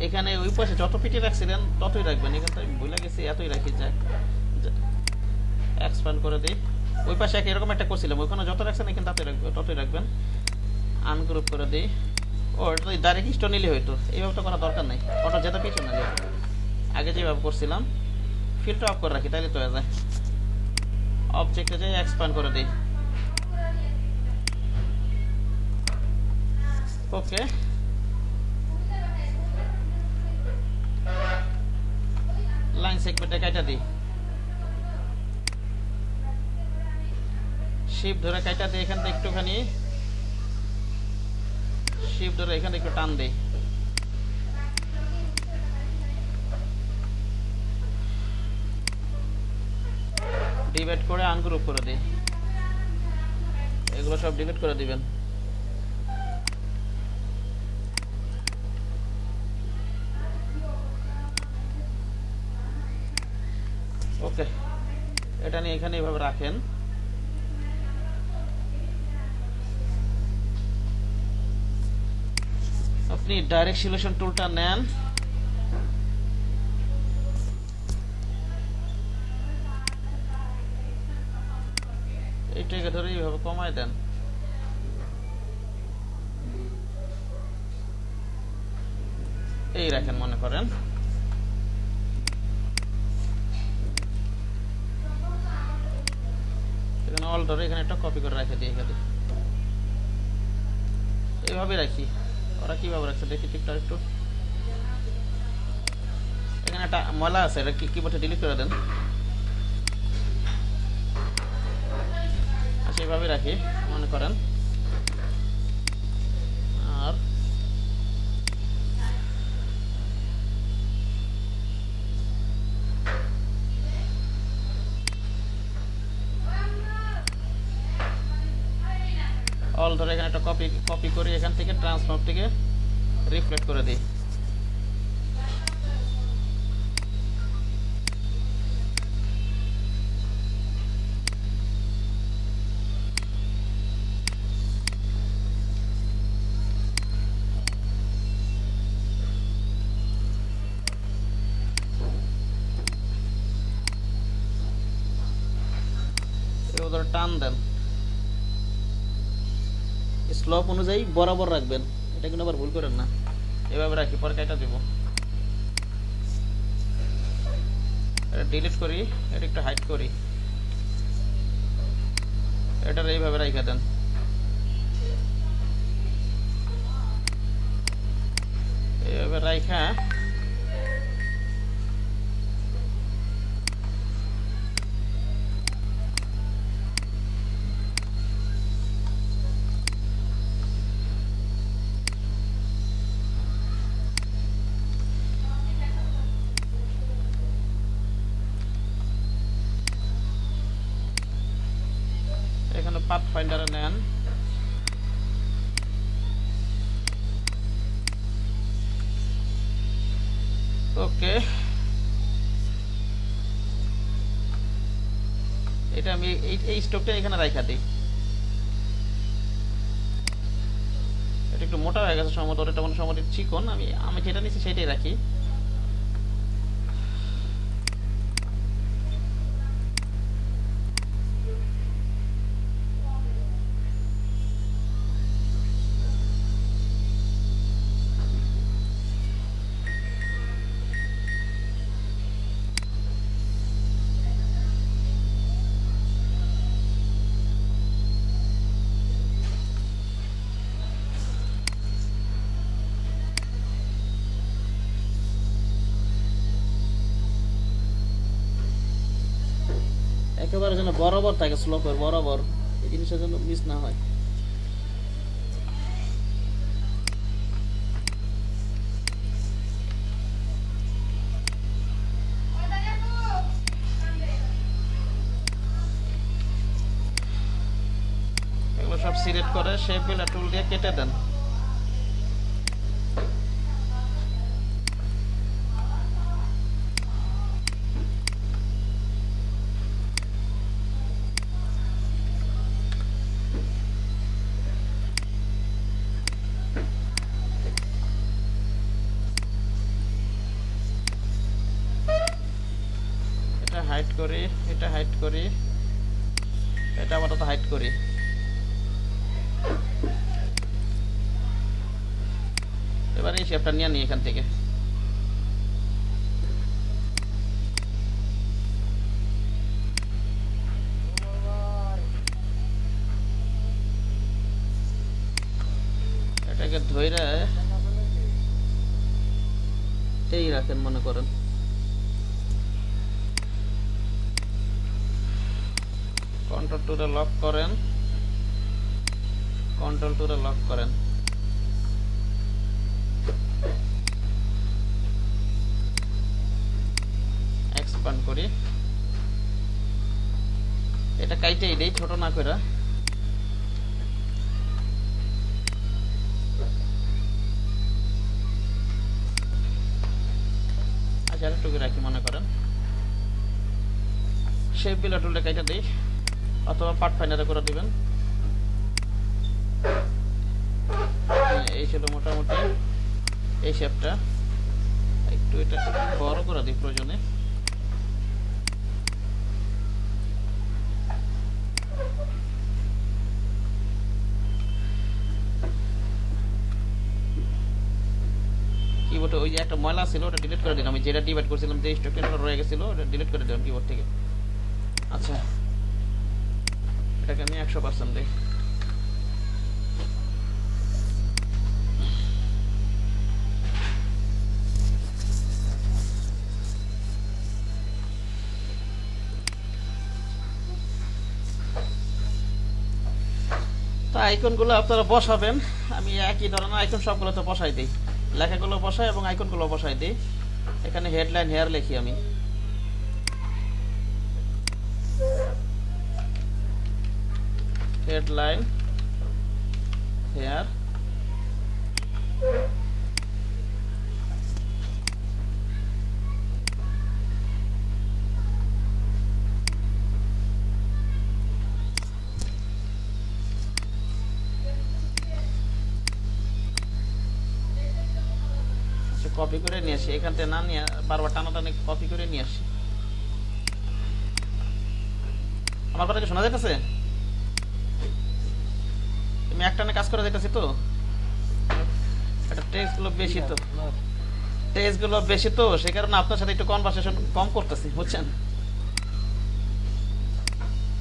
Speaker 1: এখানে ওই পাশে যত পিটি রাখছিলেন ততই রাখবেন, এখানে তো আমি ভুলে গেছি, এতই রাখি। যাক, এক্সপ্যান্ড করে দিই। ওই পাশে এরকম একটা করছিলাম, ওইখানে যত রাখছেন এখানে ততই রাখবেন। আনগ্রুপ করে দিই। ও, এটা তো ডাইরেক্ট স্টোর নিলে হইতো, এইভাবে তো করার দরকার নেই। ওটা যেতে পিছনে না, যেত আগে যেভাবে করছিলাম। ফিল্টার অফ করে রাখি, তাইলে তো হয়ে যায়। অবজেক্টে যাই, এক্সপ্যান্ড করে দিই। ওকে, লাইন সেগমেন্টে কাটা দিই। শিপ ধরে কাটা দিই। এখান থেকে একটুখানি শিপ ধরে এখানে একটু টান দিই। ডিভাইড করে আনগ্রুপ করে দিই। এগুলো সব ডিলিট করে দিবেন। ওকে, এটা নিয়ে এখানে এভাবে রাখেন। আপনি ডাইরেক্ট সিলেকশন টুলটা নেন, এইটাকে ধরে এইভাবে কমায় দেন। এই রাখেন মনে করেন। এখানে অল ধরে এখানে একটা কপি করে রেখে দিই। এখানে এইভাবে রাখি। ওরা কিভাবে রাখছে দেখি ঠিকঠাক একটু। এখানে একটা ময়লা আছে, এটা কিবোর্ডে ডিলিট করে দেন। আচ্ছা, এইভাবে রাখি মনে করেন। আর অল ধরে এখানে একটা কপি করি, এখান থেকে ট্রান্সফর্ম থেকে রিফ্লেক্ট করে দিই। এবার টান দেন, স্লোপ অনুযায়ী বরাবর রাখবেন, এটা কিন্তু আবার ভুল করেন না। এভাবে রাখি, পরে কেটে দেব। এটা ডিলিট করি, এটা একটু হাইড করি। এটা এইভাবে রেখে দেন। এইভাবে রাখা ফাইন্ডারে নেন, ওকে। এটা আমি এই স্টকটা এখানে রাখা দিই। এটা একটু মোটা হয়ে গেছে সম্ভবত, এটা মনে সম্ভবত চিকন, আমি যেটা নিচ্ছি সেটাই রাখি। একেবারে যেন বরাবর থাকে, স্লোপের বরাবর, এই জিনিসটা যেন মিস না হয়। এগুলো সব সিলেক্ট করে শেপ বিল্ডার টুল দিয়ে কেটে দেন। এটা হাইড করি, এটা হাইড করি, এটা আপাতত হাইড করি। এবার এই শেপটা নিয়ে নিই এখান থেকে। এটাকে ধইরা এই রাখেন মনে করেন। কন্ট্রোল টুলে লক করেন, কন্ট্রোল টুলে লক করেন। এক্সপ্যান্ড করি, এটা কাইটেই দেই ছোট না কইরা। আচ্ছা আরেকটু রাখি মনে করেন। শেপ বিল্ডার টুলটা কাইটা দেই, অথবা পার্ট ফাইন্ডারে করে দিবেন। এই ছিল মোটামুটি এই শেপটা। একটু এটা বড় করে দিই প্রয়োজনে। কিবোর্ডে ওই যে একটা ময়লা ছিল ওটা ডিলিট করে দিলাম, আমি যেটা ডিভাইড করছিলাম, যে স্ট্রাকচারটা রয়ে গেছিল ওটা ডিলিট করে দিলাম কিবোর্ড থেকে। আচ্ছা এটাকে আমি 100% দিই। তো আইকনগুলো আপনারা বসাবেন, আমি একই ধরনের আইকন সবগুলোতে বসাই দিই। লেখাগুলো বসাই এবং আইকনগুলো বসাই দিই। এখানে হেডলাইন হেয়ার লিখি আমি। হেডলাইন হেয়ার, কপি করে নিয়ে আসি, এখান থেকে না নিয়ে বারবার টানাটানি কপি করে নিয়ে আসি। আমার কথা কি শোনা যাইতেছে? তুমি একটানে কাজ করে যাইতেছি তো, এটা টেক্সট গুলো বেশি তো, টেক্সট গুলো বেশি তো, সে কারণে আপনার সাথে একটু কনভারসেশন কম করতেছি, বুঝছেন?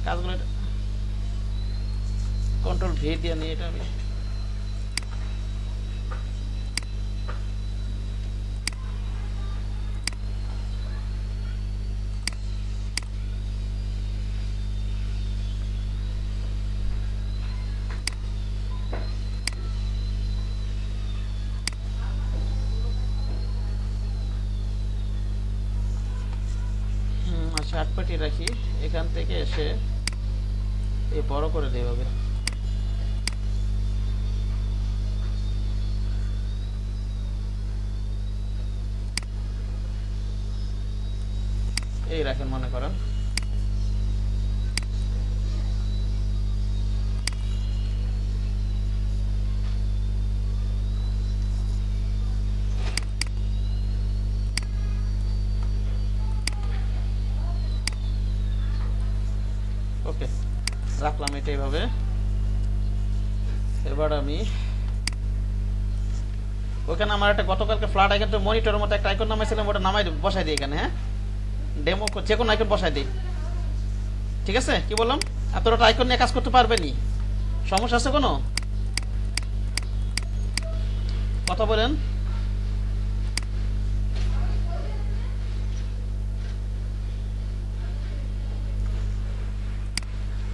Speaker 1: কাজগুলো কন্ট্রোল ভি দিয়ে নিয়ে এটা আমি আচ্ছা 8 পাটি রাখি, এখান থেকে এসে এই বড় করে দেবে। এই রাখেন মনে করেন। ওকে, রাখলাম এটা এইভাবে। এবার আমি ওখানে আমার একটা গতকালকে ফ্ল্যাট আইকন তো মনিটরের মতো একটা আইকন নামাইছিলাম, ওটা নামাই বসাই দিই এখানে। হ্যাঁ, ডেমো যে কোনো আইকন বসাই দিই, ঠিক আছে? কি বললাম, আপনারা ওটা আইকন নিয়ে কাজ করতে পারবেনই? সমস্যা আছে কোনো? কথা বলেন।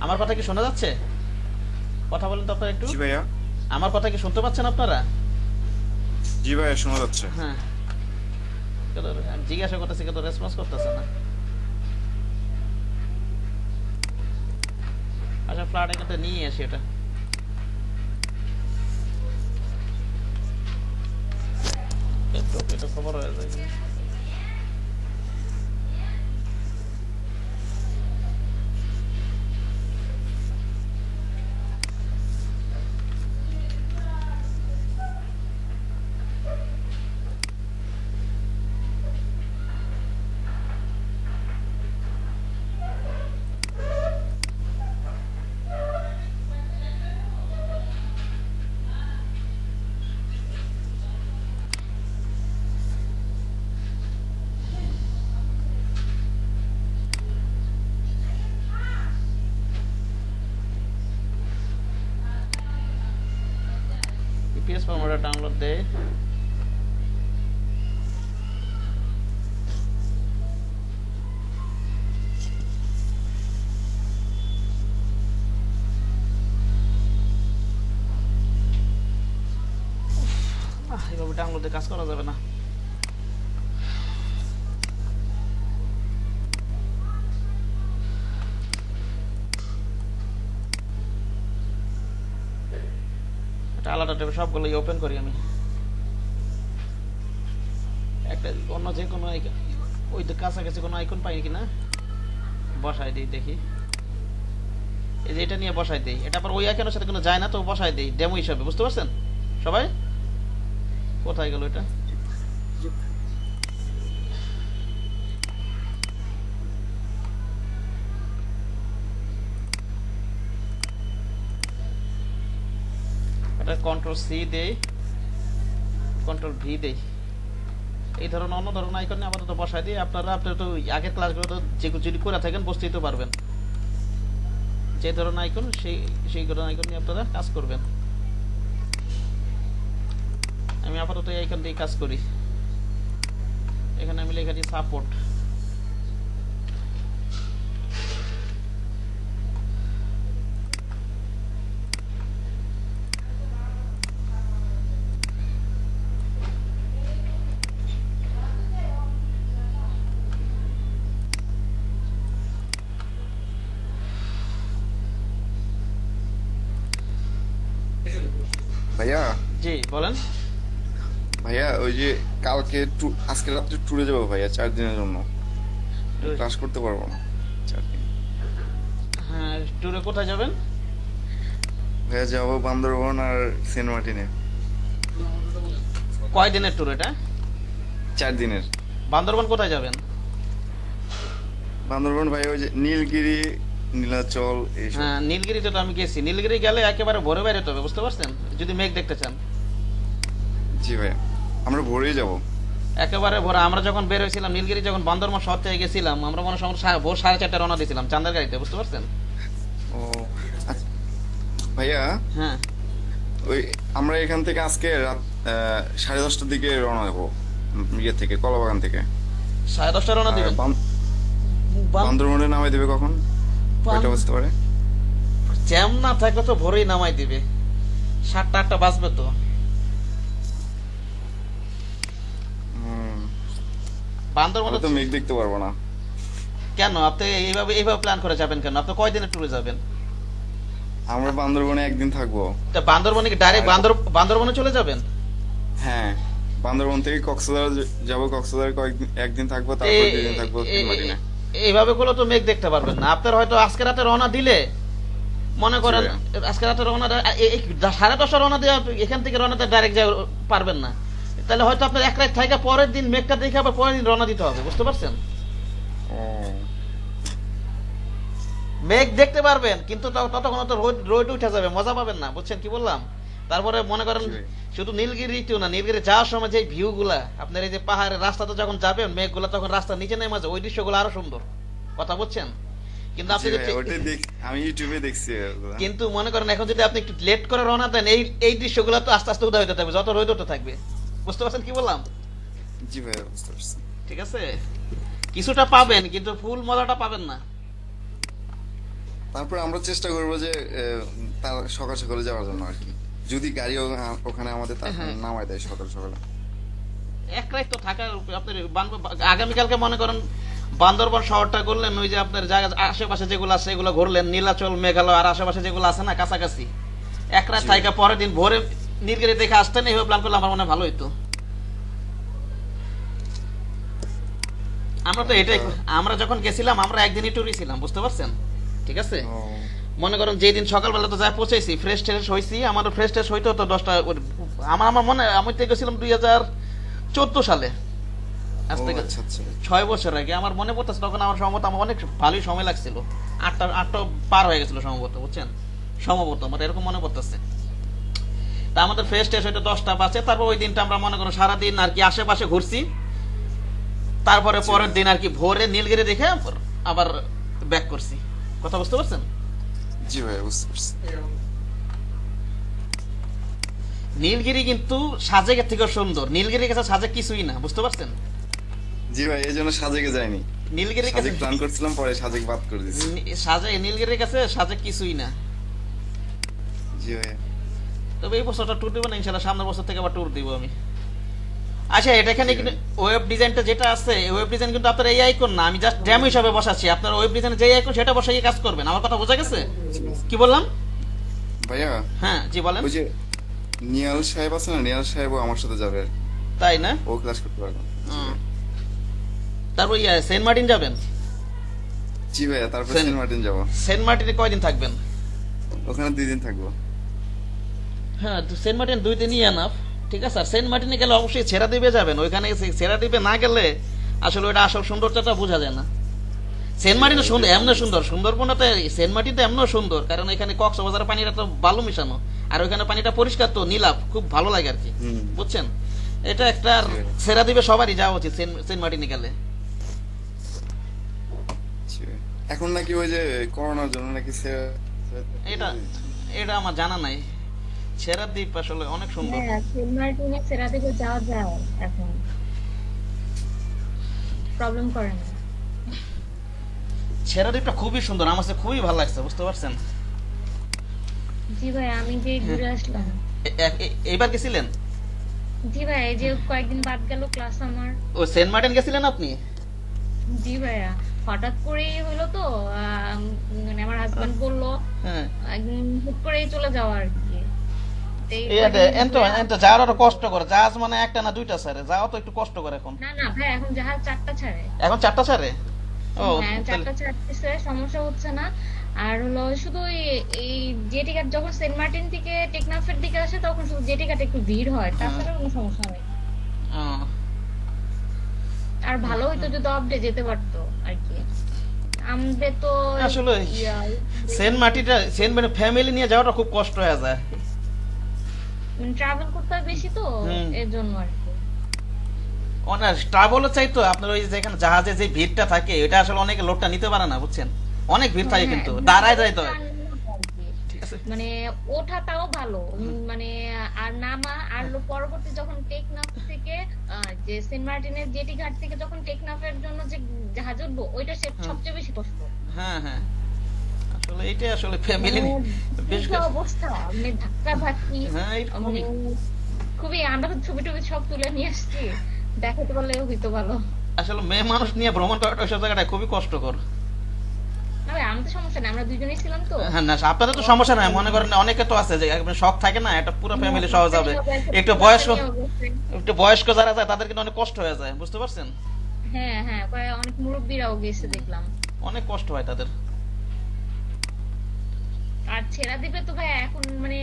Speaker 1: আমার কথা কি শোনা যাচ্ছে? কথা বলেন তো আপনারা একটু।
Speaker 3: জি ভাইয়া।
Speaker 1: আমার কথা কি শুনতে পাচ্ছেন আপনারা?
Speaker 3: জি ভাইয়া, শোনা যাচ্ছে।
Speaker 1: হ্যাঁ, আমি জিজ্ঞাসা করতেছি কিন্তু রেসপন্স করতেছে না। আচ্ছা, ফ্ল্যাট এখানটা নিয়ে আসি এটা। এটা খবর হয়ে যায়। ইপিএস ফরম্যাটে ডাউনলোড দেয়। এইভাবে ডাউনলোডে কাজ করা যাবে না। এটা আলাদা টাইপের, সবগুলো ওপেন করি আমি। একটা অন্য যে কোনো আইকন, ওই তো কাছাকাছি কোনো আইকন পাই কিনা বসাই দিই, দেখি। এই যে এটা নিয়ে বসাই দিই, এটা আবার ওই আইকনের সাথে কোনো যায় না, তো বসাই দিই ডেমো হিসাবে। বুঝতে পারছেন সবাই? কোথায় গেল এটা? এটা কন্ট্রোল সি দেই, কন্ট্রোল ভি দেই। এই ধরনের অন্য ধরনের আইকন নিয়ে আপাতত বসাই দিই। আপনারা তো আগের ক্লাসগুলো তো যদি করে থাকেন বুঝতেই তো পারবেন যে ধরনের আইকন, সেই ধরনের আইকন নিয়ে আপনারা কাজ করবেন। আমি আপাতত এই আইকন দিয়ে কাজ করি। এখানে আমি লিখে দিই সাপোর্ট।
Speaker 3: ভাইয়া,
Speaker 1: জি বলেন।
Speaker 3: ভাইয়া ওই যে কালকে আজকে রাত্রে ট্যুরে যাবো ভাইয়া 4 দিনের জন্য। ক্লাস করতে পারবো না 4 দিন।
Speaker 1: হ্যাঁ, ট্যুরে কোথায় যাবেন?
Speaker 3: ভাইয়া যাবো বান্দরবন আর সেন্ট মার্টিনে।
Speaker 1: কয় দিনের ট্যুর এটা?
Speaker 3: 4 দিনের।
Speaker 1: বান্দরবান কোথায় যাবেন?
Speaker 3: বান্দরবন ভাই ওই যে নীলগিরি, নীলাচল এইসব।
Speaker 1: হ্যাঁ, নীলগিরিতে তো আমি গেছি। নীলগিরি গেলে একেবারে ভোরে বাইরে হবে, বুঝতে পারছেন? যদি মেঘ দেখতে চান।
Speaker 3: জি ভাইয়া, আমরা ভোরেই যাব।
Speaker 1: একেবারে ভোরে। আমরা যখন বের হয়েছিলাম নীলগিরি, যখন বান্দরবান শহর থেকে গেছিলাম, আমরা মনে হয় ভোর 4:30 রওনা দিয়েছিলাম চান্দের গাড়িতে, বুঝতে পারছেন?
Speaker 3: ও আচ্ছা ভাইয়া,
Speaker 1: হ্যাঁ,
Speaker 3: ওই আমরা এখান থেকে আজকে রাত 10:30টার দিকে রওনা দেবো, ইয়ে থেকে কলাবাগান থেকে।
Speaker 1: 10:30 রওনা
Speaker 3: আর
Speaker 1: দিবেন?
Speaker 3: বান্দরবনে নামাই দেবে কখন? কয়টা বাজতে পারে?
Speaker 1: জ্যাম না থাকলে তো ভোরেই নামাই দিবে। 7টা-8টা বাজবে তো। বান্দরবনে
Speaker 3: আমরা তো মেঘ দেখতে পারবো না।
Speaker 1: কেন? আপনি এইভাবে প্ল্যান করে যাবেন কেন? আপনি কয় দিনের ট্যুরে যাবেন?
Speaker 3: আমরা বান্দরবনে একদিন থাকবো।
Speaker 1: তা বান্দরবনে কি ডাইরেক্ট বান্দরবনে চলে যাবেন?
Speaker 3: হ্যাঁ, বান্দরবন থেকে কক্সবাজার যাবো। কক্সবাজার একদিন থাকবো, তারপর 2 দিন থাকবো সেন্ট মার্টিনে।
Speaker 1: এইভাবে গুলো তো মেঘ দেখতে পারবেন না। আপনার হয়তো আজকে রাতে রওনা দিলে, মনে করেন আজকে রাতে রওনা 10:30 রওনা দিয়ে এখান থেকে রওনা দিয়ে ডাইরেক্ট যাই পারবেন না, তাহলে হয়তো আপনার এক রাত থেকে পরের দিন মেঘটা দেখে আবার পরের দিন রওনা দিতে হবে, বুঝতে পারছেন?
Speaker 3: ও
Speaker 1: মেঘ দেখতে পারবেন কিন্তু ততক্ষণ তো রোদ উঠে যাবে, মজা পাবেন না, বুঝছেন কি বললাম? তারপরে মনে করেন শুধু নীলগিরিতেও না, নীলগিরি যাওয়ার সময় যে ভিউ গুলা, আপনার এই যে পাহাড়ের রাস্তাতে যখন যাবেন মেঘগুলা তখন রাস্তার নিচে নেমে যায়, ওই দৃশ্যগুলো আরো সুন্দর, কথা বুঝছেন? কিন্তু আপনি যদি
Speaker 3: আমি ইউটিউবে দেখছি ওগুলা।
Speaker 1: কিন্তু মনে করেন এখন যদি আপনি একটু লেট করে রওনা দেন, এই দৃশ্যগুলো তো আস্তে আস্তে উদয় হতে থাকবে যত রোদ উঠতে থাকবে, বুঝতে পারছেন কি বললাম?
Speaker 3: জি ভাইয়া বুঝতে পারছি।
Speaker 1: ঠিক আছে, কিছুটা পাবেন কিন্তু ফুল মজাটা পাবেন না।
Speaker 3: তারপর আমরা চেষ্টা করবো যে তার সকাল সকালে যাওয়ার জন্য আর কি, যদি গাড়ি ওখানে আমাদের নামায় দেয় সকাল সকালে।
Speaker 1: এক রাত তো থাকার আপনার আগামীকালকে মনে করেন বান্দরবান শহরটা ঘুরলেন, ওই যে আপনার জায়গা আশেপাশে যেগুলো আছে এগুলো ঘুরলেন, নীলাচল মেঘালয় আর আশেপাশে যেগুলো আছে না কাছাকাছি, এক রাত থাকা পরের দিন ভোরে নীলগিরি দেখে আসতেন, এইভাবে প্ল্যান করলে আমার মনে হয় ভালো হইতো। আমরা তো এটাই, আমরা যখন গেছিলাম আমরা একদিনই ট্যুরই ছিলাম, বুঝতে পারছেন? ঠিক আছে, মনে করেন যেদিন সকালবেলা তো যা পৌঁছেছি, ফ্রেশ ট্রেশ হয়েছি, আমারও ফ্রেশ ট্রেশ হইতো তো 10টা, আমার মনে আমি তো গেছিলাম 2014 সালে, আজ থেকে 6 বছর আগে। আমার মনে পড়তেছে তখন আমার সম্ভবত আমার অনেক ভালোই সময় লাগছিল, 8টা পার হয়ে গেছিল সম্ভবত, বুঝছেন? সম্ভবত আমার এরকম মনে পড়তেছে। তা আমাদের ফ্রেশ ট্রেশ হইতো 10টা বাজে, তারপর ওই দিনটা আমরা মনে করেন সারাদিন আর কি আশেপাশে ঘুরছি, তারপরে পরের দিন আর কি ভোরে নীলগিরি দেখে আবার ব্যাক করছি, কথা বুঝতে পারছেন?
Speaker 3: জি ভাই বুঝতে পারছি।
Speaker 1: নীলগিরি কিন্তু সাজেকের থেকে সুন্দর, নীলগিরির কাছে সাজেক কিছুই না, বুঝতে পারছেন?
Speaker 3: জি ভাই এই জন্য সাজেকে যাইনি,
Speaker 1: নীলগিরির কাছে
Speaker 3: প্ল্যান করছিলাম পরে সাজেক বাদ করে দিয়েছি।
Speaker 1: নীলগিরির কাছে সাজেক কিছুই না।
Speaker 3: জি ভাই
Speaker 1: তবে এই বছরটা ট্যুর দিব না ইনশাআল্লাহ, সামনের বছর থেকে আবার ট্যুর দিব আমি। আচ্ছা, এটা এখানে কিন্তু ওয়েব ডিজাইনটা যেটা আছে, ওয়েব ডিজাইন কিন্তু আপনার এই আইকন না, আমি জাস্ট ডেমো হিসাবে বসাচ্ছি, আপনার ওয়েব ডিজাইনে যে আইকন সেটা বসাই কাজ করবেন, আমার কথা বোঝা গেছে? কি বললাম
Speaker 3: ভাইয়া?
Speaker 1: হ্যাঁ জি বলেন।
Speaker 3: ওই যে নিয়াল সাহেব আছে না, নিয়াল সাহেবও আমার সাথে যাবে আর কি।
Speaker 1: তাই না?
Speaker 3: ও ক্লাস করতে পারবে।
Speaker 1: তারপর সেন্ট মার্টিন যাবেন?
Speaker 3: জি ভাইয়া তারপর সেন্ট মার্টিন যাব।
Speaker 1: সেন্ট মার্টিনে কয়দিন থাকবেন?
Speaker 3: ওখানে 2 দিন থাকবো।
Speaker 1: হ্যাঁ, সেন্ট মার্টিন 2 দিনই এনাফ, ঠিক আছে। আর সেন্ট মার্টিনে গেলে অবশ্যই ছেড়া দ্বীপে যাবেন, ওইখানে ছেড়া দ্বীপে না গেলে আসলে ওটা আসল সৌন্দর্যটা বোঝা যায় না। সেন্ট মার্টিন সুন্দর, এমন সুন্দর, সুন্দরবনতে সেন্ট মার্টিন তো এমন সুন্দর, কারণ এখানে কক্সবাজারের পানিটা তো বালু মিশানো, আর ওইখানে পানিটা পরিষ্কার তো নীলাভ, খুব ভালো লাগে আর কি, বুঝছেন? এটা একটা ছেড়া দ্বীপে সবারই যাওয়া উচিত সেন্ট মার্টিনে গেলে।
Speaker 3: এখন নাকি ওই যে করোনার জন্য নাকি
Speaker 1: এটা আমার জানা নাই। ছেড়া দ্বীপ আসলে অনেক সুন্দর।
Speaker 4: হ্যাঁ, সেন্ট মার্টিনে ছেড়া দ্বীপে যাওয়া যায় এখন, প্রবলেম করে না।
Speaker 1: ছেড়া দ্বীপটা খুবই সুন্দর, আমার কাছে খুবই ভালো লাগছে, বুঝতে পারছেন?
Speaker 4: জি ভাই, আমি যে ঘুরে আসলাম।
Speaker 1: এইবার গেছিলেন?
Speaker 4: জি ভাই, এই যে কয়েকদিন বাদ গেল ক্লাস আমার।
Speaker 1: ও সেন্ট মার্টিন গেছিলেন আপনি?
Speaker 4: জি ভাইয়া, হঠাৎ করেই হলো তো, মানে আমার হাজবেন্ড বললো একদিন হুট করেই চলে যাওয়া আর কি।
Speaker 1: যাওয়ার আরো কষ্ট করে, জাহাজ মানে একটা না 2টা ছাড়ে, যাওয়া তো একটু কষ্ট করে এখন।
Speaker 4: না না ভাই, এখন জাহাজ 4টা ছাড়ে।
Speaker 1: এখন 4টা ছাড়ে? ও
Speaker 4: হ্যাঁ, 4টা ছাড়তেছে, সমস্যা হচ্ছে না। আর হলো শুধু এই জেটি ঘাট যখন সেন্ট মার্টিন থেকে টেকনাফের দিকে আসে তখন শুধু জেটি ঘাটে একটু ভিড় হয়, তাছাড়া কোনো সমস্যা নেই। আর ভালো হইতো যদি আপডে যেতে পারতো আর কি। আমাদের তো
Speaker 1: আসলে সেন্ট মার্টিন ফ্যামিলি নিয়ে যাওয়াটা খুব কষ্ট হয়ে যায়,
Speaker 4: ট্রাভেল করতে হয় বেশি তো, এর জন্য আর কি।
Speaker 1: অনেক ট্রাভেলও চাইতো আপনার, ওই যেখানে জাহাজে যে ভিড়টা থাকে এটা আসলে অনেকে লোডটা নিতে পারে না, বুঝছেন? অনেক ভিড় থাকে কিন্তু দাঁড়ায় যাইতে হয়, ঠিক আছে?
Speaker 4: মানে ওঠাটাও ভালো, মানে আর নামা, আর পরবর্তী যখন টেকনাফ থেকে যে সেন্ট মার্টিনের জেটি ঘাট থেকে যখন টেকনাফের জন্য যে জাহাজ উঠবো, ওইটা সবচেয়ে বেশি কষ্ট।
Speaker 1: হ্যাঁ হ্যাঁ, আসলে এইটাই আসলে ফ্যামিলি বেশ
Speaker 4: অবস্থা, মানে ধাক্কা ধাক্কি। খুবই, আমরা তো ছবি টবি সব তুলে নিয়ে আসছি, দেখাতে পারলে হইতো ভালো।
Speaker 1: আসলে মেয়ে মানুষ নিয়ে ভ্রমণ করাটা ওইসব জায়গাটা খুবই কষ্টকর।
Speaker 4: আমাদের সমস্যা না, আমরা দুজনেই ছিলাম তো।
Speaker 1: হ্যাঁ না, আপনাদের তো সমস্যা নাই, মনে করেন অনেকে তো আছে যে শখ থাকে না, এটা পুরো ফ্যামিলি সহ যাবে, একটু বয়স্ক যারা যায় তাদের কিন্তু অনেক কষ্ট হয়ে যায়, বুঝতে পারছেন?
Speaker 4: হ্যাঁ হ্যাঁ, কয় অনেক মুরব্বীরাও গেছে দেখলাম।
Speaker 1: অনেক কষ্ট হয় তাদের।
Speaker 4: আর ছেড়া দিবে তো ভাই এখন মানে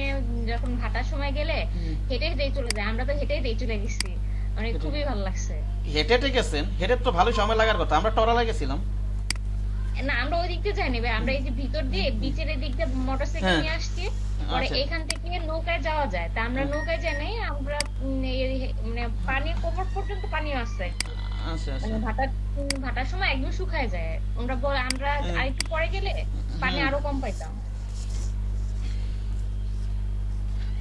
Speaker 4: যখন ভাটার সময় গেলে হেঁটে হেঁটেই চলে যায়, আমরা তো হেঁটে হেঁটেই চলে গেছি, মানে খুবই ভালো লাগছে।
Speaker 1: হেঁটে হেঁটে গেছেন? হেঁটে তো ভালোই সময় লাগার কথা, আমরা টরা গেছিলাম।
Speaker 4: না আমরা ওই দিক দিয়ে যাইনি ভাই, আমরা এই যে ভিতর দিয়ে বিচের এই দিক দিয়ে মোটরসাইকেল
Speaker 1: হ্যাঁ।
Speaker 4: নিয়ে আসছি, পরে
Speaker 1: আচ্ছা।
Speaker 4: এখান থেকে নৌকায় যাওয়া যায়, তা আমরা নৌকায় যাই নাই, আমরা মানে পানি কোমর পর্যন্ত পানি আছে,
Speaker 1: আচ্ছা আচ্ছা।
Speaker 4: মানে ভাটার সময় একদম শুকায় যায়, আমরা আরেকটু পরে গেলে পানি আরো কম পাইতাম।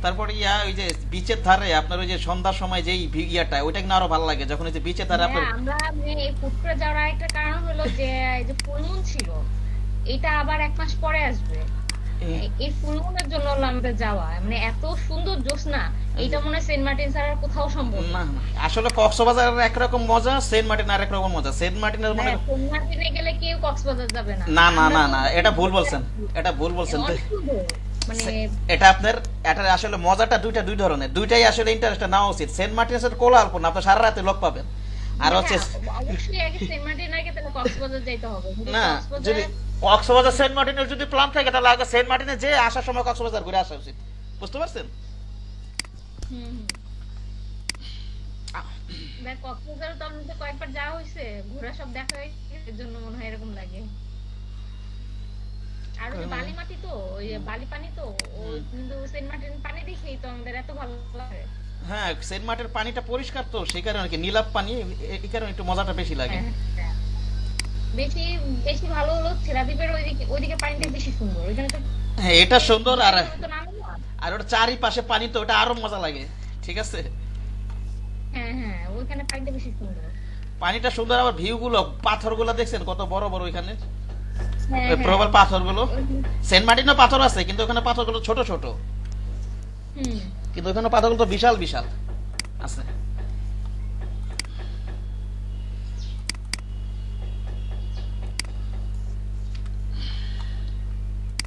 Speaker 1: তারপরে ওই যে বিচের ধারে আপনার ওই যে সন্ধ্যার সময় যেই ইয়াটা, ওইটা কিন্তু আরো ভালো লাগে, যখন ওই যে বিচের ধারে আপনার।
Speaker 4: হ্যাঁ, আমরা মানে এই ফুট করে যাওয়ার একটা কারণ হলো যে এই যে ফুলমুন ছিল, এটা আবার 1 মাস পরে আসবে, এই ফুলমুনের জন্য হলো আমাদের যাওয়া, মানে এত সুন্দর জ্যোৎস্না, এইটা মনে হয় সেন্ট মার্টিন ছাড়া আর কোথাও সম্ভব না।
Speaker 1: না না, আসলে কক্সবাজার একরকম মজা, সেন্ট মার্টিন আর একরকম মজা। সেন্ট মার্টিনের মানে
Speaker 4: হ্যাঁ, সেন্ট মার্টিনে গেলে কেউ কক্সবাজার যাবে না।
Speaker 1: না না
Speaker 4: আমরা
Speaker 1: না
Speaker 4: তো
Speaker 1: না, এটা ভুল বলছেন, এটা ভুল বলছেন।
Speaker 4: অনেক সুন্দর, মানে
Speaker 1: এটা আপনার, এটা আসলে মজাটা দুই ধরনের, দুইটাই আসলে ইন্টারেস্ট নেওয়া উচিত। সেন্ট মার্টিন আসলে কোলাহল, আপনি সারা রাতে লোক পাবেন। আর হচ্ছে
Speaker 4: হ্যাঁ, অবশ্যই আগে সেন্ট মার্টিন আগে তাহলে কক্সবাজার যাইতে হবে, কিন্তু
Speaker 1: না, যদি কক্সবাজার সেন্ট মার্টিনের যদি প্ল্যান থাকে, তাহলে আগে সেন্ট মার্টিনে যে আসার সময় কক্সবাজার ঘুরে আসা উচিত, বুঝতে পারছেন?
Speaker 4: হুম দেখ কক্সবাজার তো আমাদের কয়েকবার যাওয়া হয়েছে, ঘোরা সব দেখা হয়েছে, এর জন্য মনে হয় এরকম লাগে। আর ওই যে বালি মাটি তো, ওই যে বালি পানি তো, ওই কিন্তু সেন্ট মার্টিন পানি দেখেই তো আমাদের এত ভালো লাগে।
Speaker 1: হ্যাঁ, সেন্ট মার্টিনের পানিটা পরিষ্কার তো, সেই কারণে কি নীলাভ পানি, এই কারণে একটু মজাটা বেশি লাগে।
Speaker 4: হ্যাঁ, হ্যাঁ। বেশি বেশি ভালো হলো ছেড়াদ্বীপের ওইদিকে পানিটা বেশি সুন্দর, ওইখানে তো
Speaker 1: হ্যাঁ, এটা সুন্দর। আর
Speaker 4: তো নামে না।
Speaker 1: আর ওটা চারিপাশে পানি তো, ওটা আরো মজা লাগে, ঠিক আছে?
Speaker 4: হ্যাঁ হ্যাঁ, ওইখানে পানিটা বেশি সুন্দর।
Speaker 1: পানিটা সুন্দর, আবার ভিউ গুলো, পাথর গুলো দেখছেন কত বড় বড় ওইখানে,
Speaker 4: হ্যাঁ
Speaker 1: ওই
Speaker 4: হ্যাঁ।
Speaker 1: প্রবল পাথর গুলো। সেন্ট মার্টিনও পাথর আছে, কিন্তু ওখানে পাথর গুলো ছোট ছোট,
Speaker 4: হুম
Speaker 1: কিন্তু ওখানে পাথর গুলো তো বিশাল বিশাল আছে।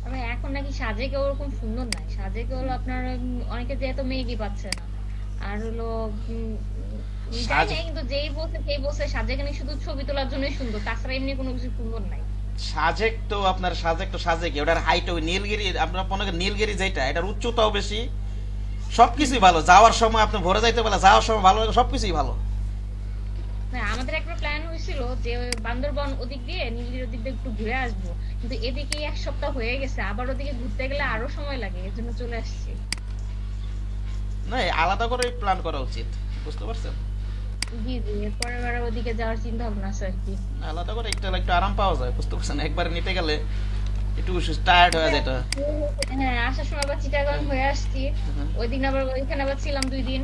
Speaker 4: তবে এখন নাকি সাজেকে ওরকম সুন্দর নাই, সাজেকে হলো আপনার অনেকে যেহেতু মেঘই পাচ্ছে না, আর হলো জানি না, কিন্তু যেই বলছে সাজেক নাকি শুধু ছবি তোলার জন্যই সুন্দর, তাছাড়া এমনি কোনো কিছু সুন্দর নাই।
Speaker 1: সাজেক তো আপনার, সাজেক তো সাজেকে, ওটার হাইট, ওই নীলগিরি, আপনার মনে করেন নীলগিরি যেটা, এটার উচ্চতাও বেশি, সবকিছুই ভালো। যাওয়ার সময় আপনি ভরে যাইতে পারলে, যাওয়ার সময় ভালো লাগে, সবকিছুই ভালো।
Speaker 4: হ্যাঁ, আমাদের একটা প্ল্যান হয়েছিল যে ওই বান্দরবন ওদিক দিয়ে নীলগিরি ওদিক দিয়ে একটু ঘুরে আসবো, কিন্তু এদিকে 1 সপ্তাহ হয়ে গেছে, আবার ওদিকে ঘুরতে গেলে আরো সময় লাগে, এর জন্য চলে আসছি।
Speaker 1: না, আলাদা করে প্ল্যান করা উচিত, বুঝতে পারছেন?
Speaker 4: জি জি, এরপরে আবার ওদিকে যাওয়ার চিন্তা ভাবনা আছে আর কি।
Speaker 1: আলাদা করে একটু একটু আরাম পাওয়া যায়, বুঝতে পারছেন? একবারে নিতে গেলে একটু টায়ার্ড হয়ে যেত।
Speaker 4: হ্যাঁ, আসার সময় আবার চিটাগাং হয়ে আসছি, ওই দিন আবার ওইখানে আবার ছিলাম 2 দিন,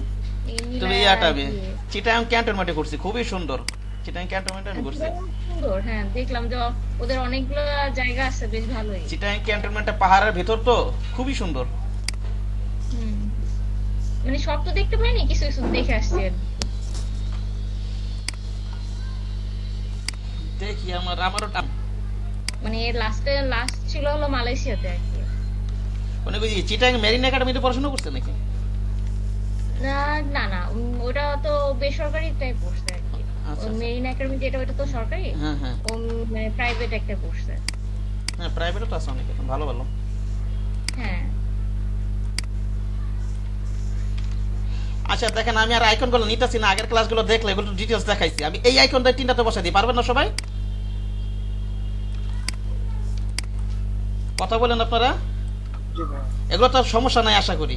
Speaker 4: এই
Speaker 1: তুমি
Speaker 4: মিলায়
Speaker 1: ইয়াটা
Speaker 4: আর কি।
Speaker 1: চিটাং ক্যান্টনমেন্টে ঘুরছি, খুবই সুন্দর। চিটাং ক্যান্টনমেন্টে আমি ঘুরছি।
Speaker 4: চিটাগাং সুন্দর, হ্যাঁ দেখলাম যে ওদের অনেকগুলো জায়গা আছে বেশ ভালোই।
Speaker 1: চিটাং ক্যান্টনমেন্টে পাহাড়ের ভিতর তো, খুবই সুন্দর।
Speaker 4: হুম, মানে সব তো দেখতে পাইনি, কিছু কিছু দেখে আসছি আর কি।
Speaker 1: দেখি আমারও
Speaker 4: মানে লাস্ট ছিল হলো মালয়েশিয়াতে আর কি।
Speaker 1: অনেক ওই চিটাং মেরিন একাডেমিতে পড়াশোনা করছে নাকি?
Speaker 4: না না না, ওটা তো বেসরকারি টাইপ পড়ছে আর কি।
Speaker 1: আচ্ছা, আচ্ছা।
Speaker 4: মেরিন একাডেমি যেটা, ওটা তো সরকারি,
Speaker 1: হ্যাঁ হ্যাঁ
Speaker 4: ও মানে প্রাইভেট একটা পড়ছে।
Speaker 1: হ্যাঁ, প্রাইভেটও তো আছে অনেক, এখন ভালো ভালো।
Speaker 4: হ্যাঁ
Speaker 1: আচ্ছা দেখেন, আমি আর আইকন গুলো নিতেছি না, আগের ক্লাসগুলো দেখলে এগুলো ডিটেলস দেখাইছি আমি। এই আইকনটা 3টাতে বসাই দিই, পারবেন না সবাই? কথা বলেন আপনারা, এগুলো তো সমস্যা নাই আশা করি।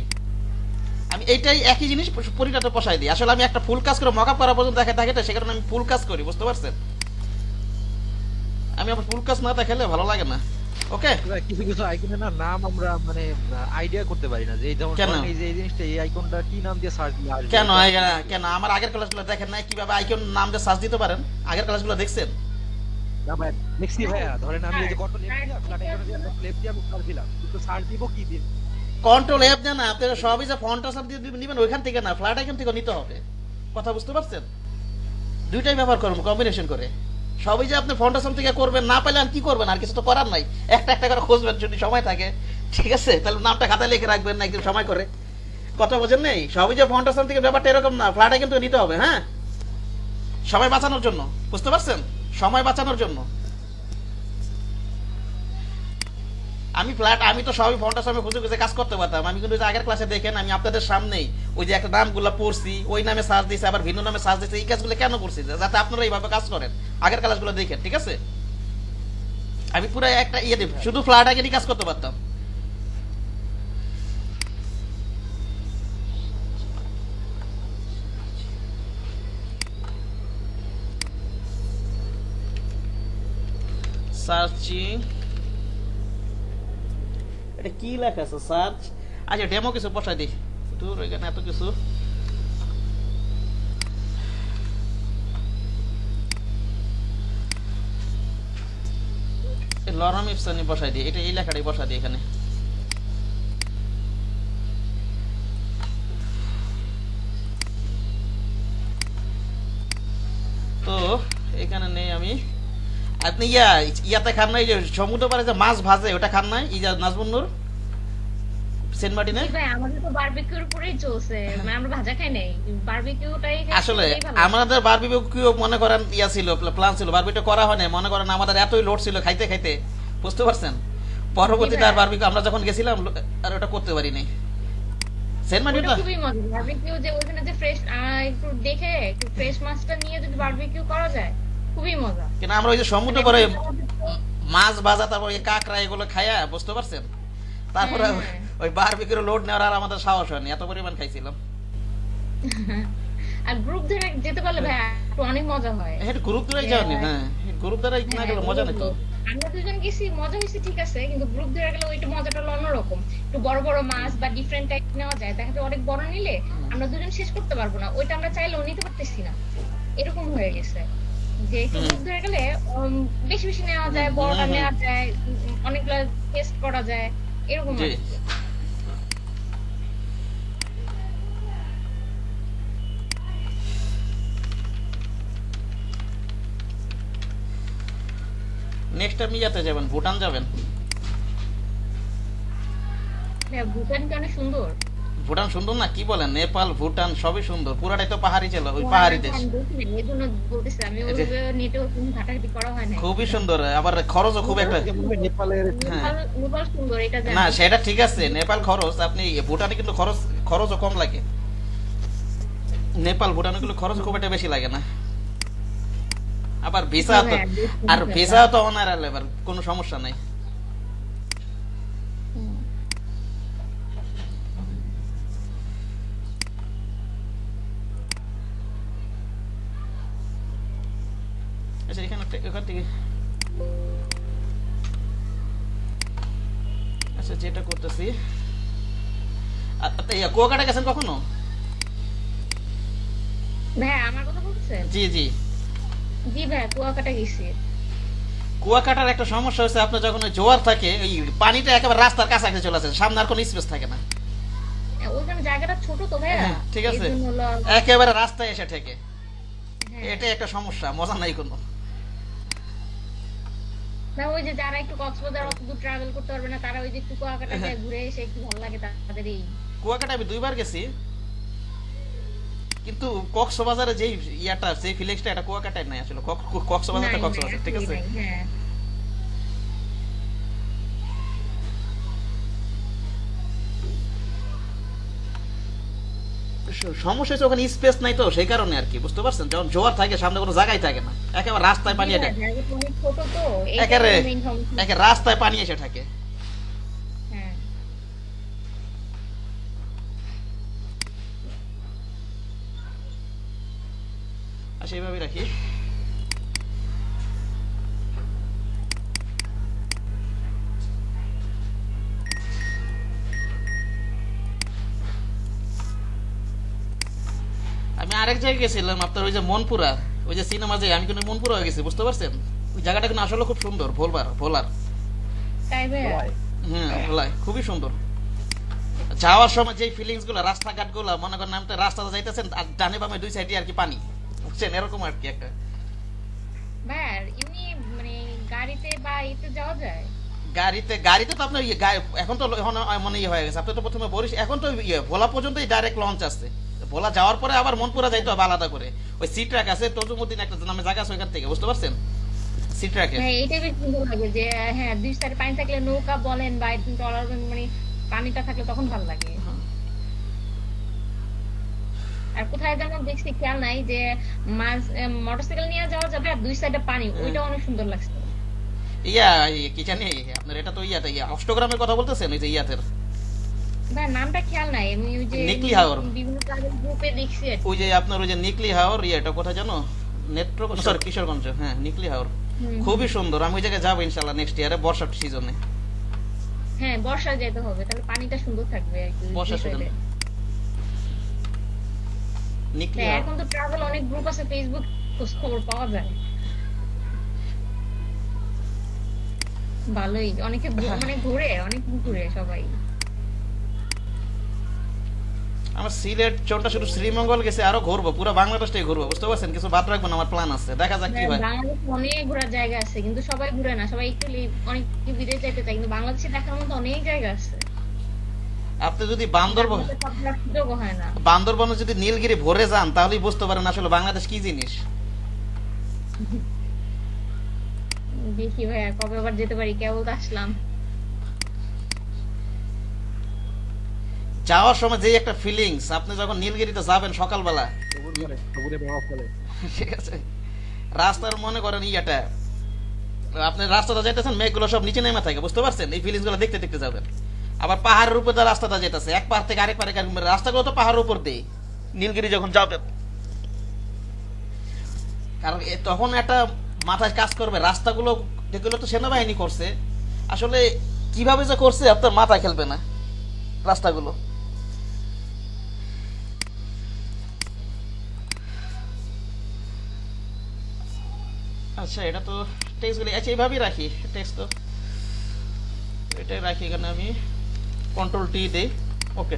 Speaker 1: আমি এইটাই একই জিনিস পরিটাতে বসাই দিই। আসলে আমি একটা ফুল কাজ করে মকআপ করা পর্যন্ত দেখা থাকে, সে কারণে আমি ফুল কাজ করি, বুঝতে পারছেন? আমি আবার ফুল কাজ না দেখালে ভালো লাগে না। ওকে,
Speaker 2: কিছু কিছু আইকনের নাম আমরা মানে আইডিয়া করতে পারি না, যে এই যেমন
Speaker 1: কেন?
Speaker 2: ধরেন এই যে এই জিনিসটা, এই আইকনটা কি নাম দিয়ে সার্চ দিলে আসবে?
Speaker 1: কেন কেন আমার আগের ক্লাসগুলো দেখেন নাই কিভাবে আইকন নাম দিয়ে সার্চ দিতে পারেন? আগের ক্লাসগুলো দেখছেন?
Speaker 2: না ভাই, দেখছি ভাইয়া, ধরেন আমি এই যে কন্ট্রোল এফ দিয়ে ফ্ল্যাট আইকনে দিয়ে ফ্লেপ দিয়ে আমি সার্চ দিলাম, কিন্তু সার্চ দিব কি দিয়ে?
Speaker 1: কন্ট্রোল এফ দেন না, আপনারা সবই যে ফন্ট সাব দিয়ে নেবেন ওইখান থেকে না, ফ্ল্যাট আইকন থেকে নিতে হবে। কথা বুঝতে পারছেন? দুইটাই ব্যবহার করুন কম্বিনেশন করে। সবই যে আপনি ফন্টাসম থেকে করবেন, না পাইলে আর কি করবেন? আর কিছু তো করার নাই, একটা একটা করে খুঁজবেন যদি সময় থাকে, ঠিক আছে? তাহলে নামটা খাতায় লিখে রাখবেন না একদিন সময় করে। কথা বোঝেন নেই? সবই যে ফন্টাসম থেকে ব্যাপারটা এরকম না, ফ্ল্যাট আইকন থেকে নিতে হবে। হ্যাঁ, সময় বাঁচানোর জন্য, বুঝতে পারছেন, সময় বাঁচানোর জন্য। আমি তো সবই ফোনটার সময় খুঁজে খুঁজে কাজ করতে পারতাম, আমি কিন্তু আগের ক্লাসে দেখেন আমি আপনাদের সামনেই ওই যে একটা নামগুলো পড়ছি, ওই নামে সার্চ দিয়েছি, আবার ভিন্ন নামে সার্চ দিয়েছি। এই কাজগুলো কেন করছি? যাতে আপনারা এইভাবে কাজ করেন, আগের ক্লাসগুলো দেখেন, ঠিক আছে? আমি পুরো একটা শুধু ফ্ল্যাট আগে কাজ করতে পারতাম। সার্চিং, এটা কি লেখা আছে? সার্চ। আচ্ছা ডেমো কিছু বসাই দিই, দূর এখানে এত কিছু। লরম ইপসানি বসাই দিই, এটা এই লেখাটাই বসাই দিই এখানে। তো এখানে নেই আমি। আপনি ইয়াতে খান নাই যে সমুদ্র পারে যে মাছ ভাজে, ওটা খান নাই? ইজা নাজমুন্নুর সেন্ট মার্টিনে।
Speaker 4: ভাই আমাদের তো বারবিকিউর উপরেই চলছে, মানে আমরা ভাজা খাই নাই, বারবিকিউটাই
Speaker 1: আসলে আমাদের বারবিকিউ মনে করেন ছিল, প্ল্যান ছিল, বারবিকিউ করা হয় না। মনে করেন আমাদের এতই লোড ছিল খাইতে খাইতে, বুঝতে পারছেন? পরবর্তীতে আর বারবিকিউ আমরা যখন গেছিলাম আর ওটা করতে পারি নাই। সেন্ট মার্টিনটা
Speaker 4: খুবই মজা। বারবিকিউ যে ওখানে যে ফ্রেশ একটু দেখে একটু ফ্রেশ মাছটা নিয়ে যদি বারবিকিউ করা যায় খুবই মজা।
Speaker 1: কিন্তু আমরা ওই যে সমুদ্র পরে মাছ ভাজা, তারপর ওই কাঁকড়া এগুলো খাইয়া, বুঝতে পারছেন? তারপরে ওই বারবিকিউর লোড নেওয়ার আর আমাদের সাহস হয়নি, এত পরিমাণ খাইছিলাম।
Speaker 4: আর গ্রুপ ধরে যেতে পারলে ভাই অনেক মজা হয়।
Speaker 1: হ্যাঁ গ্রুপ ধরেই যাওনি। হ্যাঁ গ্রুপ ধরে না গেলে মজা নেই তো।
Speaker 4: আমরা দুজন গেছি, মজা হয়েছে ঠিক আছে, কিন্তু গ্রুপ ধরে গেলে ওইটা মজাটা হলো অন্যরকম। একটু বড় বড় মাছ বা ডিফারেন্ট টাইপ নেওয়া যায়, দেখা যায় অনেক বড় নিলে আমরা দুজন শেষ করতে পারবো না, ওইটা আমরা চাইলেও নিতে পারতেছি না, এরকম হয়ে গেছে। যে একটু গ্রুপ ধরে গেলে বেশি বেশি নেওয়া যায়, বড়টা নেওয়া যায়, অনেকগুলো টেস্ট করা যায়, এরকম আর কি।
Speaker 1: নেক্সট টাইম ইয়াতে যাবেন, ভুটান যাবেন।
Speaker 4: হ্যাঁ ভুটান কি অনেক সুন্দর।
Speaker 1: ভুটান সুন্দর না? কি বলেন, নেপাল ভুটান সবই সুন্দর, পুরাটাই তো পাহাড়ি ছিল, ওই পাহাড়ি দেশ। খুবই সুন্দর, আবার খরচও খুব একটা। না সেটা ঠিক আছে, নেপাল খরচ, আপনি ভুটানে কিন্তু খরচও কম লাগে। নেপাল ভুটানে কিন্তু খরচ খুব একটা বেশি লাগে না। আবার ভিসা তো, আর ভিসা তো অনারেবল, এবার কোনো সমস্যা নাই। আচ্ছা এখান থেকে আচ্ছা যেটা করতেছি, কুয়াকাটা গেছেন কখনো?
Speaker 4: ভাই আমার কথা বলছেন?
Speaker 1: জি জি
Speaker 4: জি ভাই কুয়াকাটা গেছি।
Speaker 1: কুয়াকাটার একটা সমস্যা হচ্ছে, আপনার যখন জোয়ার থাকে ওই পানিটা একেবারে রাস্তার কাছাকাছি চলে আসে, সামনে আর কোনো স্পেস থাকে না।
Speaker 4: ওইখানে জায়গাটা ছোট তো ভাইয়া,
Speaker 1: ঠিক আছে, একেবারে রাস্তায় এসে ঠেকে, এটাই একটা সমস্যা, মজা নাই কোনো।
Speaker 4: না ওই যে যারা একটু কক্সবাজার অত দূর ট্রাভেল করতে পারবে না, তারা ওই যে একটু কুয়াকাটা যায় ঘুরে এসে একটু ভালো লাগে তাদের। এই
Speaker 1: কুয়াকাটা আমি 2 বার গেছি, কিন্তু কক্সবাজারে যেই ইয়াটা, সেই ফিলিংসটা এটা কুয়াকাটায় নাই আসলে। কক্সবাজারটা কক্সবাজার, ঠিক আছে।
Speaker 4: হ্যাঁ
Speaker 1: সমস্যা হচ্ছে ওখানে স্পেস নাই তো, সেই কারণে আর কি, বুঝতে পারছেন? যখন জোয়ার থাকে সামনে কোনো জায়গায় থাকে না, একেবারে রাস্তায় পানি এটা, একেবারে রাস্তায় পানি এসে থাকে। আর সেইভাবে রাখি। আমি আরেক জায়গায় গেছিলাম, আপনার ওই যে মনপুরা, ওই যে সিনেমা, যে আমি কিন্তু মনপুরা হয়ে গেছি, বুঝতে পারছেন? ওই জায়গাটা কিন্তু আসলে খুব সুন্দর, ভোলার। ভোলায় খুবই সুন্দর। যাওয়ার সময় যে ফিলিংস গুলো, রাস্তাঘাট গুলো, মনে করেন আপনি রাস্তাতে যাইতেছেন আর ডানে বামে 2 সাইডে আর কি পানি, বুঝছেন? এরকম আর কি একটা।
Speaker 4: মানে গাড়িতে বা এতে যাওয়া যায়?
Speaker 1: গাড়িতে তো আপনার এখন তো মনে হয়ে গেছে, আপনি তো প্রথমে বলিস, এখন তো ভোলা পর্যন্তই ডাইরেক্ট লঞ্চ আছে, ভোলা যাওয়ার পরে আবার মনপুরা যাইতে হবে আলাদা করে। ওই সি ট্র্যাক আছে তজুমুদ্দিন একটা নামে জায়গা আছে ওইখান থেকে, বুঝতে পারছেন? সি ট্র্যাকে
Speaker 4: হ্যাঁ এইটাই বেশ সুন্দর লাগে যে হ্যাঁ দুই সাইডে পানি থাকলে নৌকা বলেন বা ট্রলার মানে পানিটা থাকলে তখন ভালো লাগে। আর কোথায় যেন দেখছি খেয়াল নাই যে মাছ মোটরসাইকেল নিয়ে যাওয়া যাবে আর দুই সাইডে পানি, ওইটা অনেক সুন্দর লাগছে।
Speaker 1: কি জানি আপনার এটা তো অষ্টগ্রামের কথা বলতেছেন, ওই যে ইয়াতের
Speaker 4: ভাই নামটা খেয়াল নাই, আমি ওই যে
Speaker 1: নিকলি হাওর।
Speaker 4: বিভিন্ন ট্রাভেল গ্রুপে দেখছি আর কি।
Speaker 1: ওই যে আপনার ওই যে নিকলি হাওর এটা কোথায় জানো, নেত্রকোনা সরি কিশোরগঞ্জ, হ্যাঁ নিকলি হাওর খুবই সুন্দর। আমি ওই জায়গায় যাবো ইনশাল্লাহ নেক্সট ইয়ারে বর্ষার সিজনে।
Speaker 4: হ্যাঁ বর্ষায় যেতে হবে, তাহলে পানিটা সুন্দর থাকবে আর কি
Speaker 1: বর্ষার
Speaker 4: দুই
Speaker 1: সিজনে
Speaker 4: side এ।
Speaker 1: নিকলি
Speaker 4: হ্যাঁ,
Speaker 1: হাওর।
Speaker 4: এখন তো ট্রাভেল অনেক গ্রুপ আছে ফেসবুক, খোঁজ খবর পাওয়া যায়। ভালোই অনেকে মানে ঘুরে, অনেক ঘুরে সবাই।
Speaker 1: আমার সিলেট চন্টা শুধু শ্রীমঙ্গল গেছে, আরো ঘুরবো পুরো বাংলাদেশটাই ঘুরবো, বুঝতে পারছেন? কিছু বাদ রাখবো না, আমার প্ল্যান আছে, দেখা যাক কি
Speaker 4: হ্যাঁ,
Speaker 1: হয়।
Speaker 4: বাংলাদেশে অনেক ঘোরার জায়গা আছে কিন্তু সবাই ঘুরে না, সবাই একটু অনেক বিদেশ যেতে চায়, কিন্তু বাংলাদেশে দেখার মতো অনেক জায়গা আছে।
Speaker 1: আপনি যদি বান্দরবন
Speaker 4: আমাদের সব ঘোরার সুযোগও হয় না।
Speaker 1: বান্দরবনে যদি নীলগিরি ভরে যান তাহলেই বুঝতে পারেন আসলে বাংলাদেশ কি জিনিস।
Speaker 4: দেখি ভাইয়া কবে আবার যেতে পারি, কেবল তো আসলাম।
Speaker 1: যাওয়ার সময় যে একটা ফিলিংস, আপনি যখন নীলগিরিতে যাবেন সকালবেলা,
Speaker 2: সবুজে প্রভাব ফেলে।
Speaker 1: ঠিক আছে, রাস্তার মনে করেন ইয়াটা, আপনি রাস্তাটা যাইতেছেন মেঘগুলো সব নিচে নেমে থাকে, বুঝতে পারছেন? এই ফিলিংস গুলো দেখতে দেখতে যাবেন। আবার পাহাড়ের উপর দিয়ে রাস্তাটা যেতেছে, এক পাহাড় থেকে আরেক পাহাড়ে, রাস্তাগুলো তো পাহাড়ের উপর দিয়ে নীলগিরি যখন যাবেন, কারণ তখন একটা মাথায় কাজ করবে, রাস্তাগুলো যেগুলো তো সেনাবাহিনী করছে, আসলে কিভাবে যে করছে আপনার মাথা খেলবে না রাস্তাগুলো। আচ্ছা এটা তো টেক্সট গুলি, আচ্ছা এইভাবেই রাখি টেক্সট, তো এটাই রাখি এখানে, আমি কন্ট্রোল টি দেই, ওকে।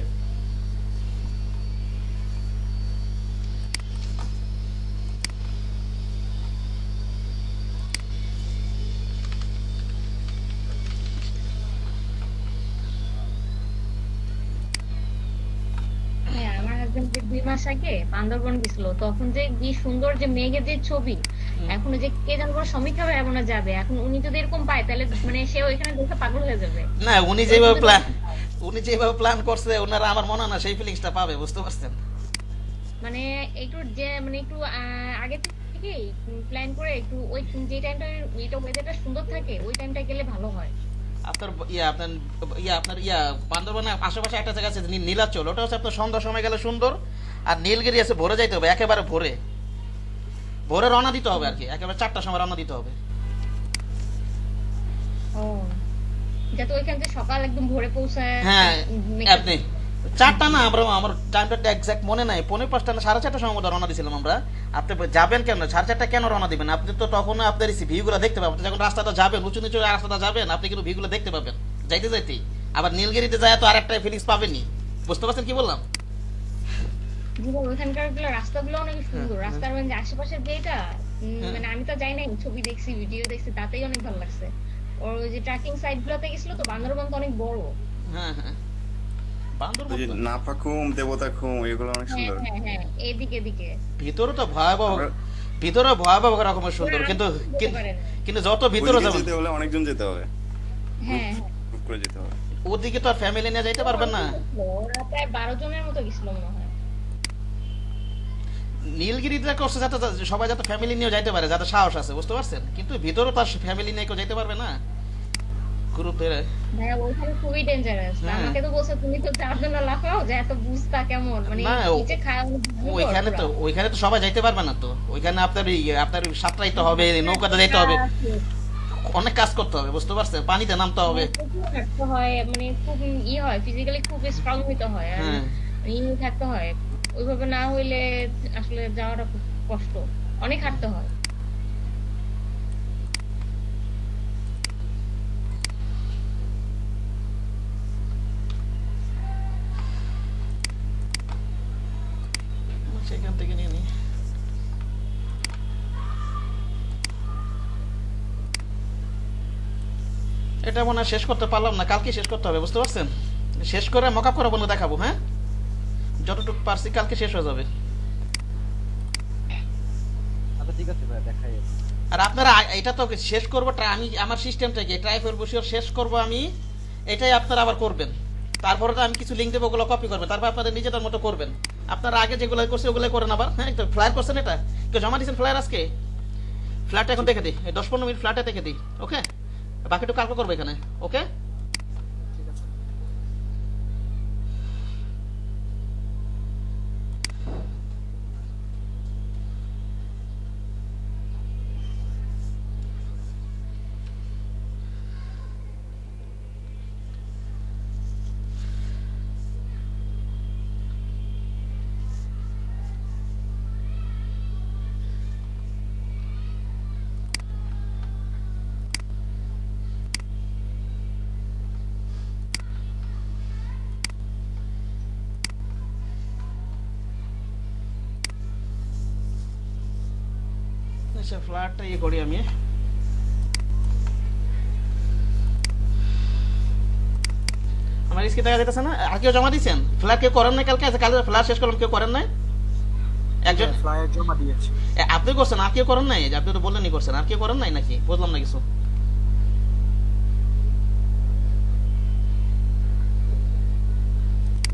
Speaker 4: হ্যাঁ, আমার হাজবেন্ড যে 2 মাস আগে বান্দরবন গেছিল, তখন যে কি সুন্দর যে মেঘের যে ছবি, এখন ওই যে কে জানো কোনো সমীক্ষা ভাই বোনা যাবে, এখন উনি যদি এরকম পায় তাহলে মানে সে ওইখানে দেখে পাগল হয়ে যাবে।
Speaker 1: না উনি যেভাবে প্ল্যান করছে, ওনারা আমার মনে হয় না সেই ফিলিংসটা পাবে, বুঝতে পারছেন?
Speaker 4: মানে একটু যে মানে একটু আগে থেকে প্ল্যান করে একটু ওই যে টাইমটা এটা ওয়েদারটা সুন্দর থাকে ওই টাইমটা গেলে ভালো হয়।
Speaker 1: আপনার বান্দরবানের আশেপাশে একটা জায়গা আছে নীলাচল, ওটা হচ্ছে আপনার সন্ধ্যার সময় গেলে সুন্দর। আর নীলগিরি আছে ভোরে যাইতে হবে, একেবারে ভোরে ভোরে রওনা দিতে হবে আর কি, একেবারে 4টার সময় রওনা দিতে হবে।
Speaker 4: ও যাতে ওইখান থেকে সকাল একদম ভোরে পৌঁছায়।
Speaker 1: হ্যাঁ আপনি 4টা না, আমার টাইমটা এক্সাক্ট মনে নাই, 4:45 না 4:30টার সময় মতো রওনা দিয়েছিলাম আমরা। আপনি যাবেন কেন 4:30 কেন রওনা দিবেন? আপনি তো তখন আপনার ভিউ গুলো দেখতে পাবেন, যখন রাস্তাটা যাবেন উঁচু নিচু রাস্তাটা যাবেন, আপনি কিন্তু ভিউ গুলো দেখতে পাবেন যাইতে যাইতেই। আবার নীলগিরিতে যায় তো আরেকটা ফিলিংস পাবেননি, বুঝতে পারছেন কি বললাম?
Speaker 4: ওইখানকার রাস্তাগুলো অনেক সুন্দর, রাস্তার মানে আশেপাশের যেটা মানে আমি তো যাই নাই, ছবি দেখছি ভিডিও দেখছি, তাতেই অনেক ভালো লাগছে। ওর ওই যে ট্রেকিং সাইট গুলোতে গেছিল তো, বান্দরবন তো অনেক বড়।
Speaker 1: হ্যাঁ হ্যাঁ, বান্দরবন
Speaker 3: ওই যে নাফাখুম, দেবতাখুম, এগুলো অনেক
Speaker 4: হ্যাঁ
Speaker 3: সুন্দর।
Speaker 4: হ্যাঁ হ্যাঁ, এদিকে দিকে
Speaker 1: ভিতরে তো ভয়াবহ, ভিতরে ভয়াবহ রকমের সুন্দর, কিন্তু কিন্তু যত ভিতরে
Speaker 3: ওইদিকে
Speaker 1: যাবেন
Speaker 3: যেতে হলে অনেকজন যেতে হবে,
Speaker 4: হ্যাঁ
Speaker 3: গ্রুপ করে যেতে হবে।
Speaker 1: ওদিকে তো আর ফ্যামিলি নিয়ে যাইতে পারবেন না।
Speaker 4: ওরা প্রায় 12 জনের মতো গেছিল মনে হয়।
Speaker 1: নীলগিরিতে করছে যাতে সবাই যাতে ফ্যামিলি নিয়ে যাইতে পারে, যাতে সাহস আছে, বুঝতে পারছেন? কিন্তু ভিতরে তো আর ফ্যামিলি নিয়ে কেউ যাইতে পারবে না গ্রুপের।
Speaker 4: ভাইয়া ওইখানে খুবই ডেঞ্জারাস,
Speaker 1: হ্যাঁ।
Speaker 4: আমাকে তো বলছে তুমি তো 4 জন লাফাও, যে এত বুঝতা কেমন মানে
Speaker 1: না,
Speaker 4: নিচে খাওয়া
Speaker 1: ওইখানে তো সবাই যাইতে পারবে না, তো ওইখানে আপনার সাঁতরাইতে হবে, নৌকাতে যাইতে হবে, অনেক কাজ করতে হবে, বুঝতে পারছেন? পানিতে নামতে হবে।
Speaker 4: থাকতে হয় মানে খুব হয়, ফিজিক্যালি খুব স্ট্রং হইতে হয় আর
Speaker 1: হ্যাঁ।
Speaker 4: থাকতে হয়, ওইভাবে না হইলে আসলে যাওয়াটা খুব কষ্ট, অনেক হাঁটতে হয়।
Speaker 1: সেখান থেকে নিয়ে নি। এটা মনে হয় শেষ করতে পারলাম না, কালকে শেষ করতে হবে, বুঝতে পারছেন? শেষ করে মকআপ করে বন্ধু দেখাবো, হ্যাঁ? যতটুকু পারছি কালকে শেষ হয়ে যাবে।
Speaker 2: আচ্ছা ঠিক আছে ভাই, দেখাই।
Speaker 1: আর আপনারা এটা তো শেষ করবো, আমি আমার সিস্টেমটাকে ট্রাইফল বসিয়ে শেষ করব আমি, এটাই আপনারা আবার করবেন। তারপরে তো আমি কিছু লিঙ্ক দেবো, ওগুলো কপি করবেন, তারপর আপনাদের নিজেদের মতো করবেন। আপনারা আগে যেগুলো করছে ওগুলো করেন আবার। হ্যাঁ, তো ফ্লায়ার করছেন, এটা কেউ জমা দিয়েছেন ফ্লায়ার আজকে? ফ্ল্যাটটা এখন দেখে দিই, 10-15 মিনিট ফ্ল্যাটে দেখে দিই। ওকে, বাকিটুকু কালকে করবো এখানে। ওকে, আচ্ছা ফ্ল্যাটটা ইয়ে করি আমি। আমার স্ক্রিন দেখা যেতেছে না? আর কেউ জমা দিয়েছেন ফ্ল্যাট? কেউ করেন নাই কালকে? আচ্ছা কালকে ফ্ল্যাট শেষ করলাম, কেউ করেন নাই? একজন
Speaker 5: ফ্লায়ার জমা দিয়েছি।
Speaker 1: আপনি করছেন, আর কেউ করেন নাই? যে আপনি তো বললেনই করছেন, আর কেউ করেন নাই নাকি? বুঝলাম না কিছু।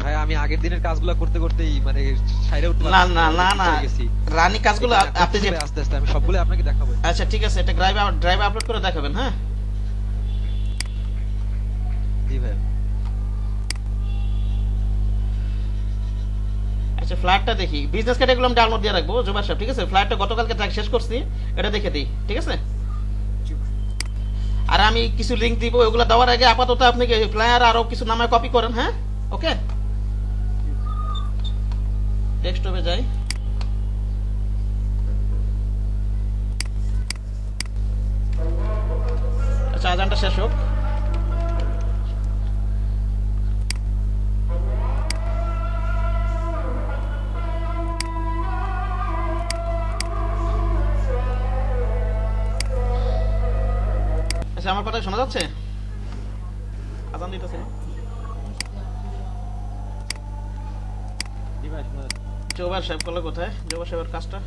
Speaker 2: ভাই আমি আগের দিনের কাজগুলো করতে করতেই মানে সাইডে উঠতে
Speaker 1: না না না না,
Speaker 2: গেছি।
Speaker 1: রানী কাজগুলো আপনি যে,
Speaker 2: আস্তে আস্তে আমি সবগুলো আপনাকে দেখাবো।
Speaker 1: আচ্ছা ঠিক আছে, এটা ড্রাইভ আপলোড করে দেখাবেন। হ্যাঁ
Speaker 2: জি ভাই।
Speaker 1: আচ্ছা ফ্ল্যাটটা দেখি, বিজনেস ক্যাটাগরি আমি ডাউনলোড দিয়ে রাখবো জুবাইর সাহেব, ঠিক আছে? ফ্ল্যাটটা গতকালকে ট্র্যাক শেষ করছি, এটা দেখে দিই, ঠিক আছে? আর আমি কিছু লিংক দিব, ওগুলো দেওয়ার আগে আপাতত আপনি ফ্লায়ার আরো কিছু নামে কপি করেন। হ্যাঁ ওকে, ডেস্কটপে যাই। আচ্ছা আজানটা শেষ হোক। আচ্ছা আমার কথা শোনা যাচ্ছে? আজান দিতেছে না?
Speaker 2: জি ভাই শোনা যাচ্ছে।
Speaker 1: জোবার সাহেব করলে কোথায়? জোবার সাহেবের কাজটা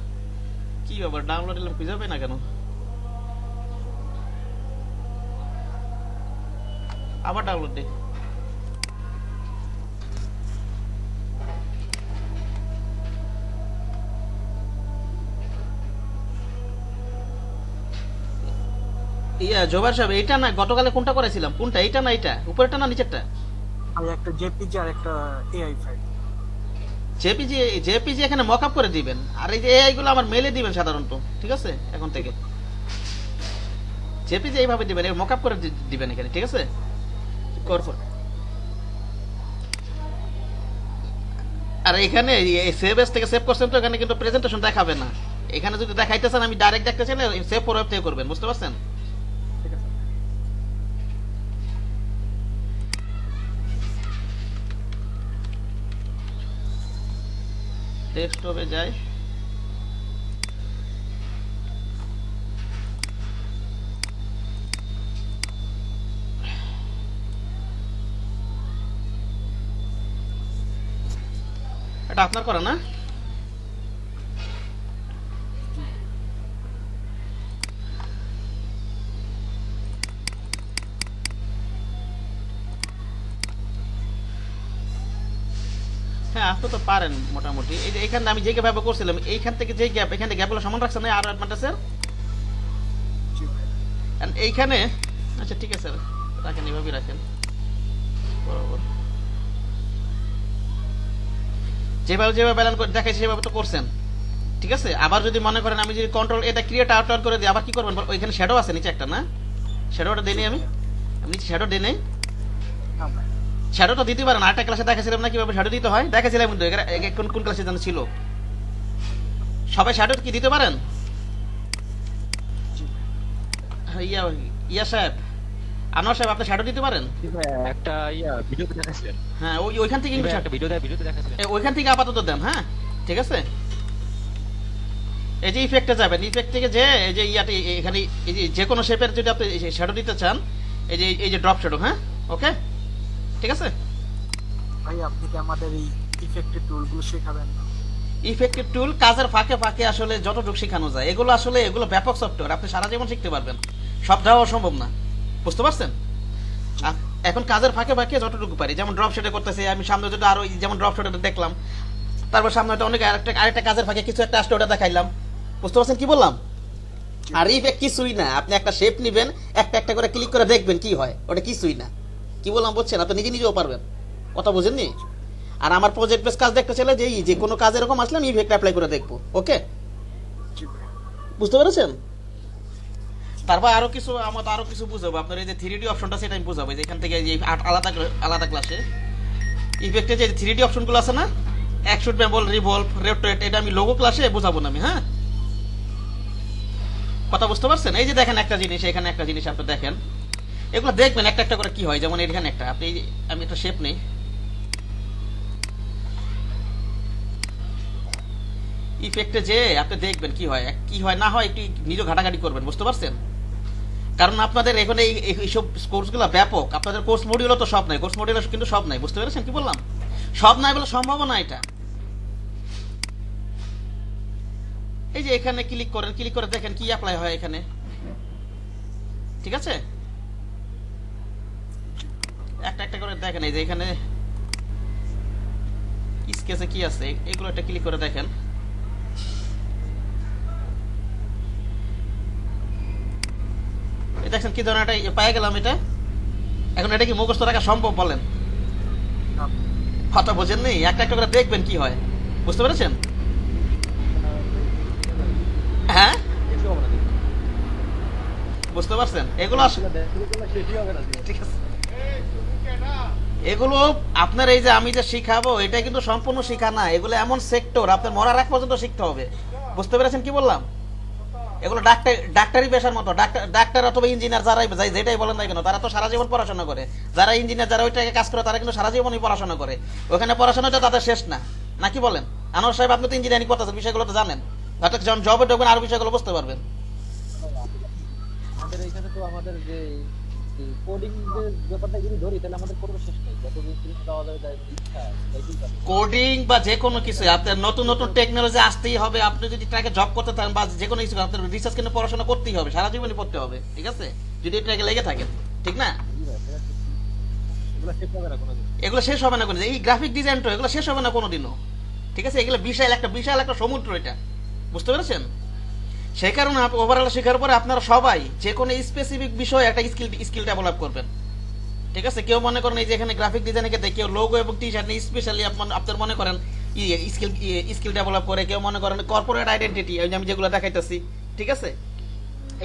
Speaker 1: কি ব্যাপার? ডাউনলোড দিলাম খুঁজে পাই না কেন? আবার ডাউনলোড দিই। ইয়া জোবার সাহেব, এইটা না গতকালে কোনটা করেছিলাম? কোনটা, এইটা না এইটা? উপরেরটা না নিচেরটা?
Speaker 5: আর একটা জেপিজি আর একটা এআই ফাইল।
Speaker 1: জেপিজি এখানে মকআপ করে দিবেন, আর এই যে এআই গুলো আমার মেলে দিবেন সাধারণত, ঠিক আছে? এখন থেকে জেপিজি এইভাবে দিবেন, মকআপ করে দিবেন এখানে, ঠিক আছে? আর এখানে সেভ এস থেকে সেভ করছেন তো, এখানে কিন্তু প্রেজেন্টেশন দেখাবে না। এখানে যদি দেখাইতে চান, আমি ডাইরেক্ট দেখতে চাইলে সেভ পরে থেকে করবেন, বুঝতে পারছেন?
Speaker 5: ঠিক আছে।
Speaker 1: ডেস্কটপে যাই। এটা আপনার করা না? হ্যাঁ আপনি তো পারেন মোটামুটি। এই যে এখানে আমি যে ভাবে করছিলাম, এইখান থেকে যে গ্যাপ, এখানে গ্যাপগুলো সমান রাখছেন না? আরো অ্যাডভান্টেজের
Speaker 5: জি ভাই।
Speaker 1: এইখানে। আচ্ছা ঠিক আছে, রাখেন, এইভাবেই রাখেন বরাবর। যেভাবে ব্যালেন্স করে দেখাইছি সেভাবে তো করছেন, ঠিক আছে? আবার যদি মনে করেন আমি যদি কন্ট্রোল এটা ক্রিয়েট আউটলাইন করে দিই, আবার কি করবেন? ওইখানে শ্যাডো আছে নিচে একটা, না? শ্যাডোটা দিই আমি নিচে, শ্যাডো দিই নেই।
Speaker 5: হ্যাঁ ভাই।
Speaker 1: শ্যাডোটা দিতে পারেন, আরেকটা ক্লাসে দেখাছিলাম না কিভাবে শ্যাডো দিতে হয়, দেখাছিলাম কিন্তু। কোন ক্লাসে জানা ছিল? সবাই শ্যাডো কি দিতে পারেন?
Speaker 5: জি ভাই।
Speaker 1: ইয়া সাহেব, আনোয়ার সাহেব, আপনি শ্যাডো দিতে পারেন?
Speaker 2: জি ভাই একটা ভিডিওতে দেখাছিলেন।
Speaker 1: হ্যাঁ ওইখান থেকে কিন্তু
Speaker 2: একটা ভিডিওতে দেখাছিলেন।
Speaker 1: ওইখান থেকে আপাতত দেন। হ্যাঁ ঠিক আছে, এই যে ইফেক্টে যাবেন, ইফেক্ট থেকে যে এই যে ইয়াতে এখানে এই যে কোনো শেপের যদি আপনি শ্যাডো দিতে চান, এই যে ড্রপ শ্যাডো। হ্যাঁ ওকে ঠিক আছে
Speaker 5: ভাই আপনি কি আমাদের এই ইফেক্টেড টুলগুলো শেখাবেন?
Speaker 1: ইফেক্টিভ টুল কাজের ফাঁকে ফাঁকে আসলে যতটুকু শেখানো যায়, এগুলো আসলে এগুলো ব্যাপক সফটওয়্যার, আপনি সারা জীবন শিখতে পারবেন, সব যাওয়া সম্ভব না, বুঝতে পারছেন? এখন কাজের ফাঁকে ফাঁকে যতটুকু পারি, যেমন ড্রপ শেডে করতেছি আমি, সামনে যদি আরো যেমন ড্রপ শেডে দেখলাম, তারপর সামনে হয়তো অনেক আরেকটা কাজের ফাঁকে কিছু একটা আসলে ওটা দেখাইলাম, বুঝতে পারছেন কি বললাম? আর ইফেক্ট কিছুই না, আপনি একটা শেপ নিবেন, একটা একটা করে ক্লিক করে দেখবেন কি হয়, ওটা কিছুই না। কি বললাম বুঝছেন? আপনি নিজে নিজেও পারবেন, কথা বুঝেননি? আর আমার প্রজেক্ট বেস কাজ দেখতে চাইলে যে কোনো কাজ এরকম আসলে আমি ইফেক্ট অ্যাপ্লাই করে দেখবো, ওকে?
Speaker 5: জি ভাই।
Speaker 1: বুঝতে পেরেছেন? তারপর আরো কিছু বুঝাবো আপনার, এই যে 3D অপশনটা সেটা আমি বুঝাবো, যে এখান থেকে যে আলাদা আলাদা ক্লাসে ইফেক্টে যে 3D অপশনগুলো আছে না, এক্সট্রুড, বেবল, রিভলভ, রোটেট, এটা আমি লোগো ক্লাসে বুঝাবো না আমি, হ্যাঁ? কথা বুঝতে পারছেন? এই যে দেখেন একটা জিনিস, এখানে একটা জিনিস আপনি দেখেন, এগুলো দেখবেন একটা একটা করে কি হয়। যেমন এখানে একটা আমি একটা শেপ নেই, ইফেক্টে যে আপনি দেখবেন কি হয় না হয়, একটু নিজে ঘাটাঘাটি করবেন, বুঝতে পারছেন? কারণ আপনাদের এখানে এইসব কোর্সগুলো ব্যাপক, আপনাদের কোর্স মডিউলও তো সব নাই, কোর্স মডিউল কিন্তু সব নাই, বুঝতে পেরেছেন কি বললাম? সব নাই বলে সম্ভাবনা এটা। এই যে এখানে ক্লিক করে দেখেন কি অ্যাপ্লাই হয় এখানে, ঠিক আছে? একটা একটা করে দেখেন, এই যে এখানে স্কেচে কি আছে এগুলো একটা ক্লিক করে দেখেন। দেখছেন কি ধরনের একটা পাই গেলাম এটা। এখন এটা কি মুখস্থ রাখা সম্ভব বলেন? কথা বোঝেন নি? একটা একটা করে দেখবেন কি হয়, বুঝতে পেরেছেন? হ্যাঁ,
Speaker 2: শেষই হবে না দেখি।
Speaker 1: বুঝতে পারছেন? এগুলো
Speaker 2: এগুলো দেখলে তো শেষই হবে না দেখি।
Speaker 1: ঠিক আছে, এগুলো আপনার এই যে আমি যে শিখাবো এটা কিন্তু সম্পূর্ণ শিখা না, এগুলো এমন সেক্টর আপনার মরার আগ পর্যন্ত শিখতে হবে, বুঝতে পেরেছেন কি বললাম? এগুলো ডাক্তারি পেশার মতো, ডাক্তার অথবা ইঞ্জিনিয়ার যারাই যেটাই বলেন না কেন, তারা তো সারা জীবন পড়াশোনা করে। যারা ইঞ্জিনিয়ার, যারা ওইটাকে কাজ করে, তারা কিন্তু সারা জীবনই পড়াশোনা করে। ওখানে পড়াশোনাটা তাদের শেষ না, নাকি বলেন? আনোয়ার সাহেব, আপনি তো ইঞ্জিনিয়ারিং করতেছেন, বিষয়গুলো তো জানেন, হয়তো যখন জবে ঢুকবেন আরো বিষয়গুলো বুঝতে পারবেন।
Speaker 2: আমাদের এখানে তো আমাদের যে কোডিং যে ব্যাপারটা যদি ধরি, তাহলে আমাদের কোনো শেষ নেই, যতদিন পর্যন্ত দেওয়া যাবে তাই ইচ্ছা তাই দিতে হবে।
Speaker 1: কোডিং বা যে কোনো কিছু আপনার নতুন নতুন টেকনোলজি আসতেই হবে। আপনি যদি ট্র্যাকে জব করতে থাকেন বা যে কোনো কিছু, আপনার রিসার্চ কিন্তু পড়াশোনা করতেই হবে, সারা জীবনই পড়তে হবে, ঠিক আছে? যদি ট্র্যাকে লেগে থাকেন, ঠিক না?
Speaker 2: জি ভাই, সেটা ঠিক। এগুলো শেষ হবে না কোনোদিন।
Speaker 1: এগুলো শেষ হবে না কোনোদিন, এই গ্রাফিক ডিজাইন তো এগুলো শেষ হবে না কোনোদিনও, ঠিক আছে? এগুলো বিশাল একটা সমুদ্র এটা, বুঝতে পেরেছেন? সেই কারণে ওভারঅল শেখার পরে আপনারা সবাই যে কোনো স্পেসিফিক বিষয়ে একটা স্কিল ডেভেলপ করবেন, ঠিক আছে? কেউ মনে করেন এই যে এখানে গ্রাফিক ডিজাইনে কেউ লোগো এবং টি শার্ট নিয়ে স্পেশালি আপনার মনে করেন স্কিল ডেভেলপ করে, কেউ মনে করেন কর্পোরেট আইডেন্টিটি, আমি যেগুলো দেখাইতেছি, ঠিক আছে?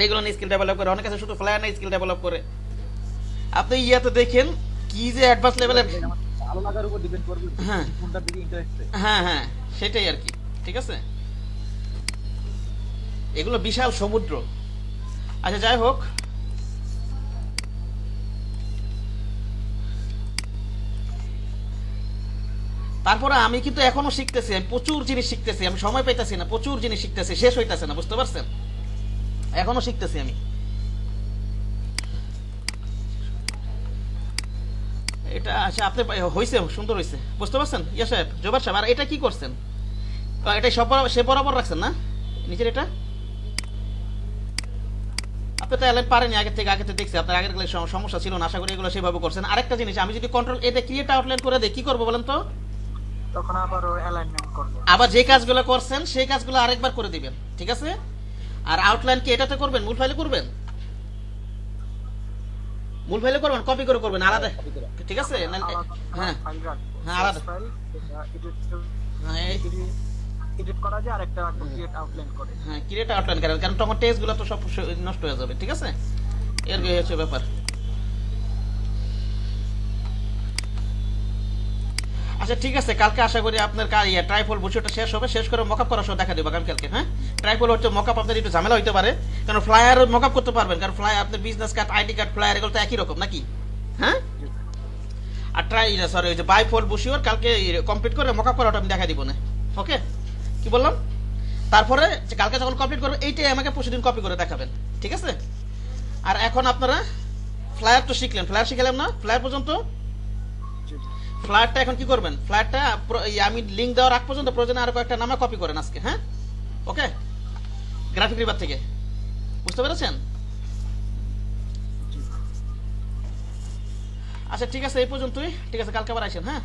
Speaker 1: এইগুলো নিয়ে স্কিল ডেভেলপ করে, অনেক আছে শুধু ফ্লায়ার নিয়ে স্কিল ডেভেলপ করে। আপনি ইয়াতে দেখেন কি যে অ্যাডভান্স লেভেলের,
Speaker 2: ভালো লাগার উপর ডিপেন্ড করবে
Speaker 1: হ্যাঁ
Speaker 2: কোনটার দিকে ইন্টারেস্টেড।
Speaker 1: হ্যাঁ সেটাই আর কি, ঠিক আছে? এগুলো বিশাল সমুদ্র। আচ্ছা, যাই হোক, তারপরে আমি কিন্তু এখনো শিখতেছি, আমি প্রচুর জিনিস শিখতেছি, আমি সময় পাইতেছি না, প্রচুর জিনিস শিখতেছি, শেষ হইতেছে না, বুঝতে পারছেন? এখনো শিখতেছি আমি। এটা আচ্ছা, আপনি হয়েছে, সুন্দর হয়েছে, বুঝতে পারছেন? ইয়া সাহেব, জোবার সাহেব, আর এটা কি করছেন? এটা সব সে বরাবর রাখছেন না নিচের এটা? আপনি তো এলাইন পারেনি আগে থেকে দেখছি, আপনার আগের সমস্যা ছিল না, আশা করি এগুলো সেভাবে করছেন। আরেকটা জিনিস, আমি যদি কন্ট্রোল এটা ক্রিয়েট আউটলাইন করে দেই, কি করবো বলেন তো?
Speaker 5: তখন আবার অ্যালাইনমেন্ট করব।
Speaker 1: আবার যে কাজগুলো করছেন সেই কাজগুলো আরেকবার করে দিবেন, ঠিক আছে? আর আউটলাইন কি এটাতে করবেন, মূল ফাইলে করবেন? মূল ফাইলে করবেন, কপি করে করবেন আলাদা, ঠিক আছে? হ্যাঁ
Speaker 5: ফাইল রাখবো,
Speaker 1: হ্যাঁ, আলাদা।
Speaker 5: ফাইল
Speaker 1: হ্যাঁ
Speaker 5: এডিট করা যায়, আর একটা রাখবো ক্রিয়েট আউটলাইন করে।
Speaker 1: হ্যাঁ, ক্রিয়েট আউটলাইন করেন, কারণ তখন টেক্সটগুলো তো সব নষ্ট হয়ে যাবে, ঠিক আছে? এর হচ্ছে ব্যাপার। আচ্ছা ঠিক আছে, কালকে আশা করি আপনার ট্রাইপল বিষয়টা শেষ হবে, শেষ করে মকআপ করার সময় দেখা দেবো আগামীকালকে। হ্যাঁ, ট্রাইপল হচ্ছে মকআপ, আপনার একটু ঝামেলা হইতে পারে, কারণ ফ্লায়ার মকআপ করতে পারবেন, কারণ ফ্লায়ার আপনার business card, ID card, flyer এগুলো তো একই রকম নাকি? হ্যাঁ, আর সরি ওই যে বাইফল বসিওর কালকে কমপ্লিট করে মকআপ করাটা আমি দেখা দিব না, ওকে? কি বললাম? তারপরে কালকে যখন কমপ্লিট করবেন এইটাই আমাকে প্রতিদিন কপি করে দেখাবেন, ঠিক আছে? আর এখন আপনারা ফ্লায়ার তো শিখলেন, ফ্লায়ার শিখালাম না ফ্লায়ার পর্যন্ত? ফ্ল্যাটটা এখন কি করবেন, ফ্ল্যাটটা আমি লিংক দেওয়ার আগ পর্যন্ত প্রয়োজনে আরো কয়েকটা নামে কপি করেন আজকে, হ্যাঁ? ওকে, গ্রাফিক রিভার থেকে, বুঝতে পেরেছেন? আচ্ছা ঠিক আছে, এই পর্যন্তই, ঠিক আছে, কালকে আবার আসেন, হ্যাঁ?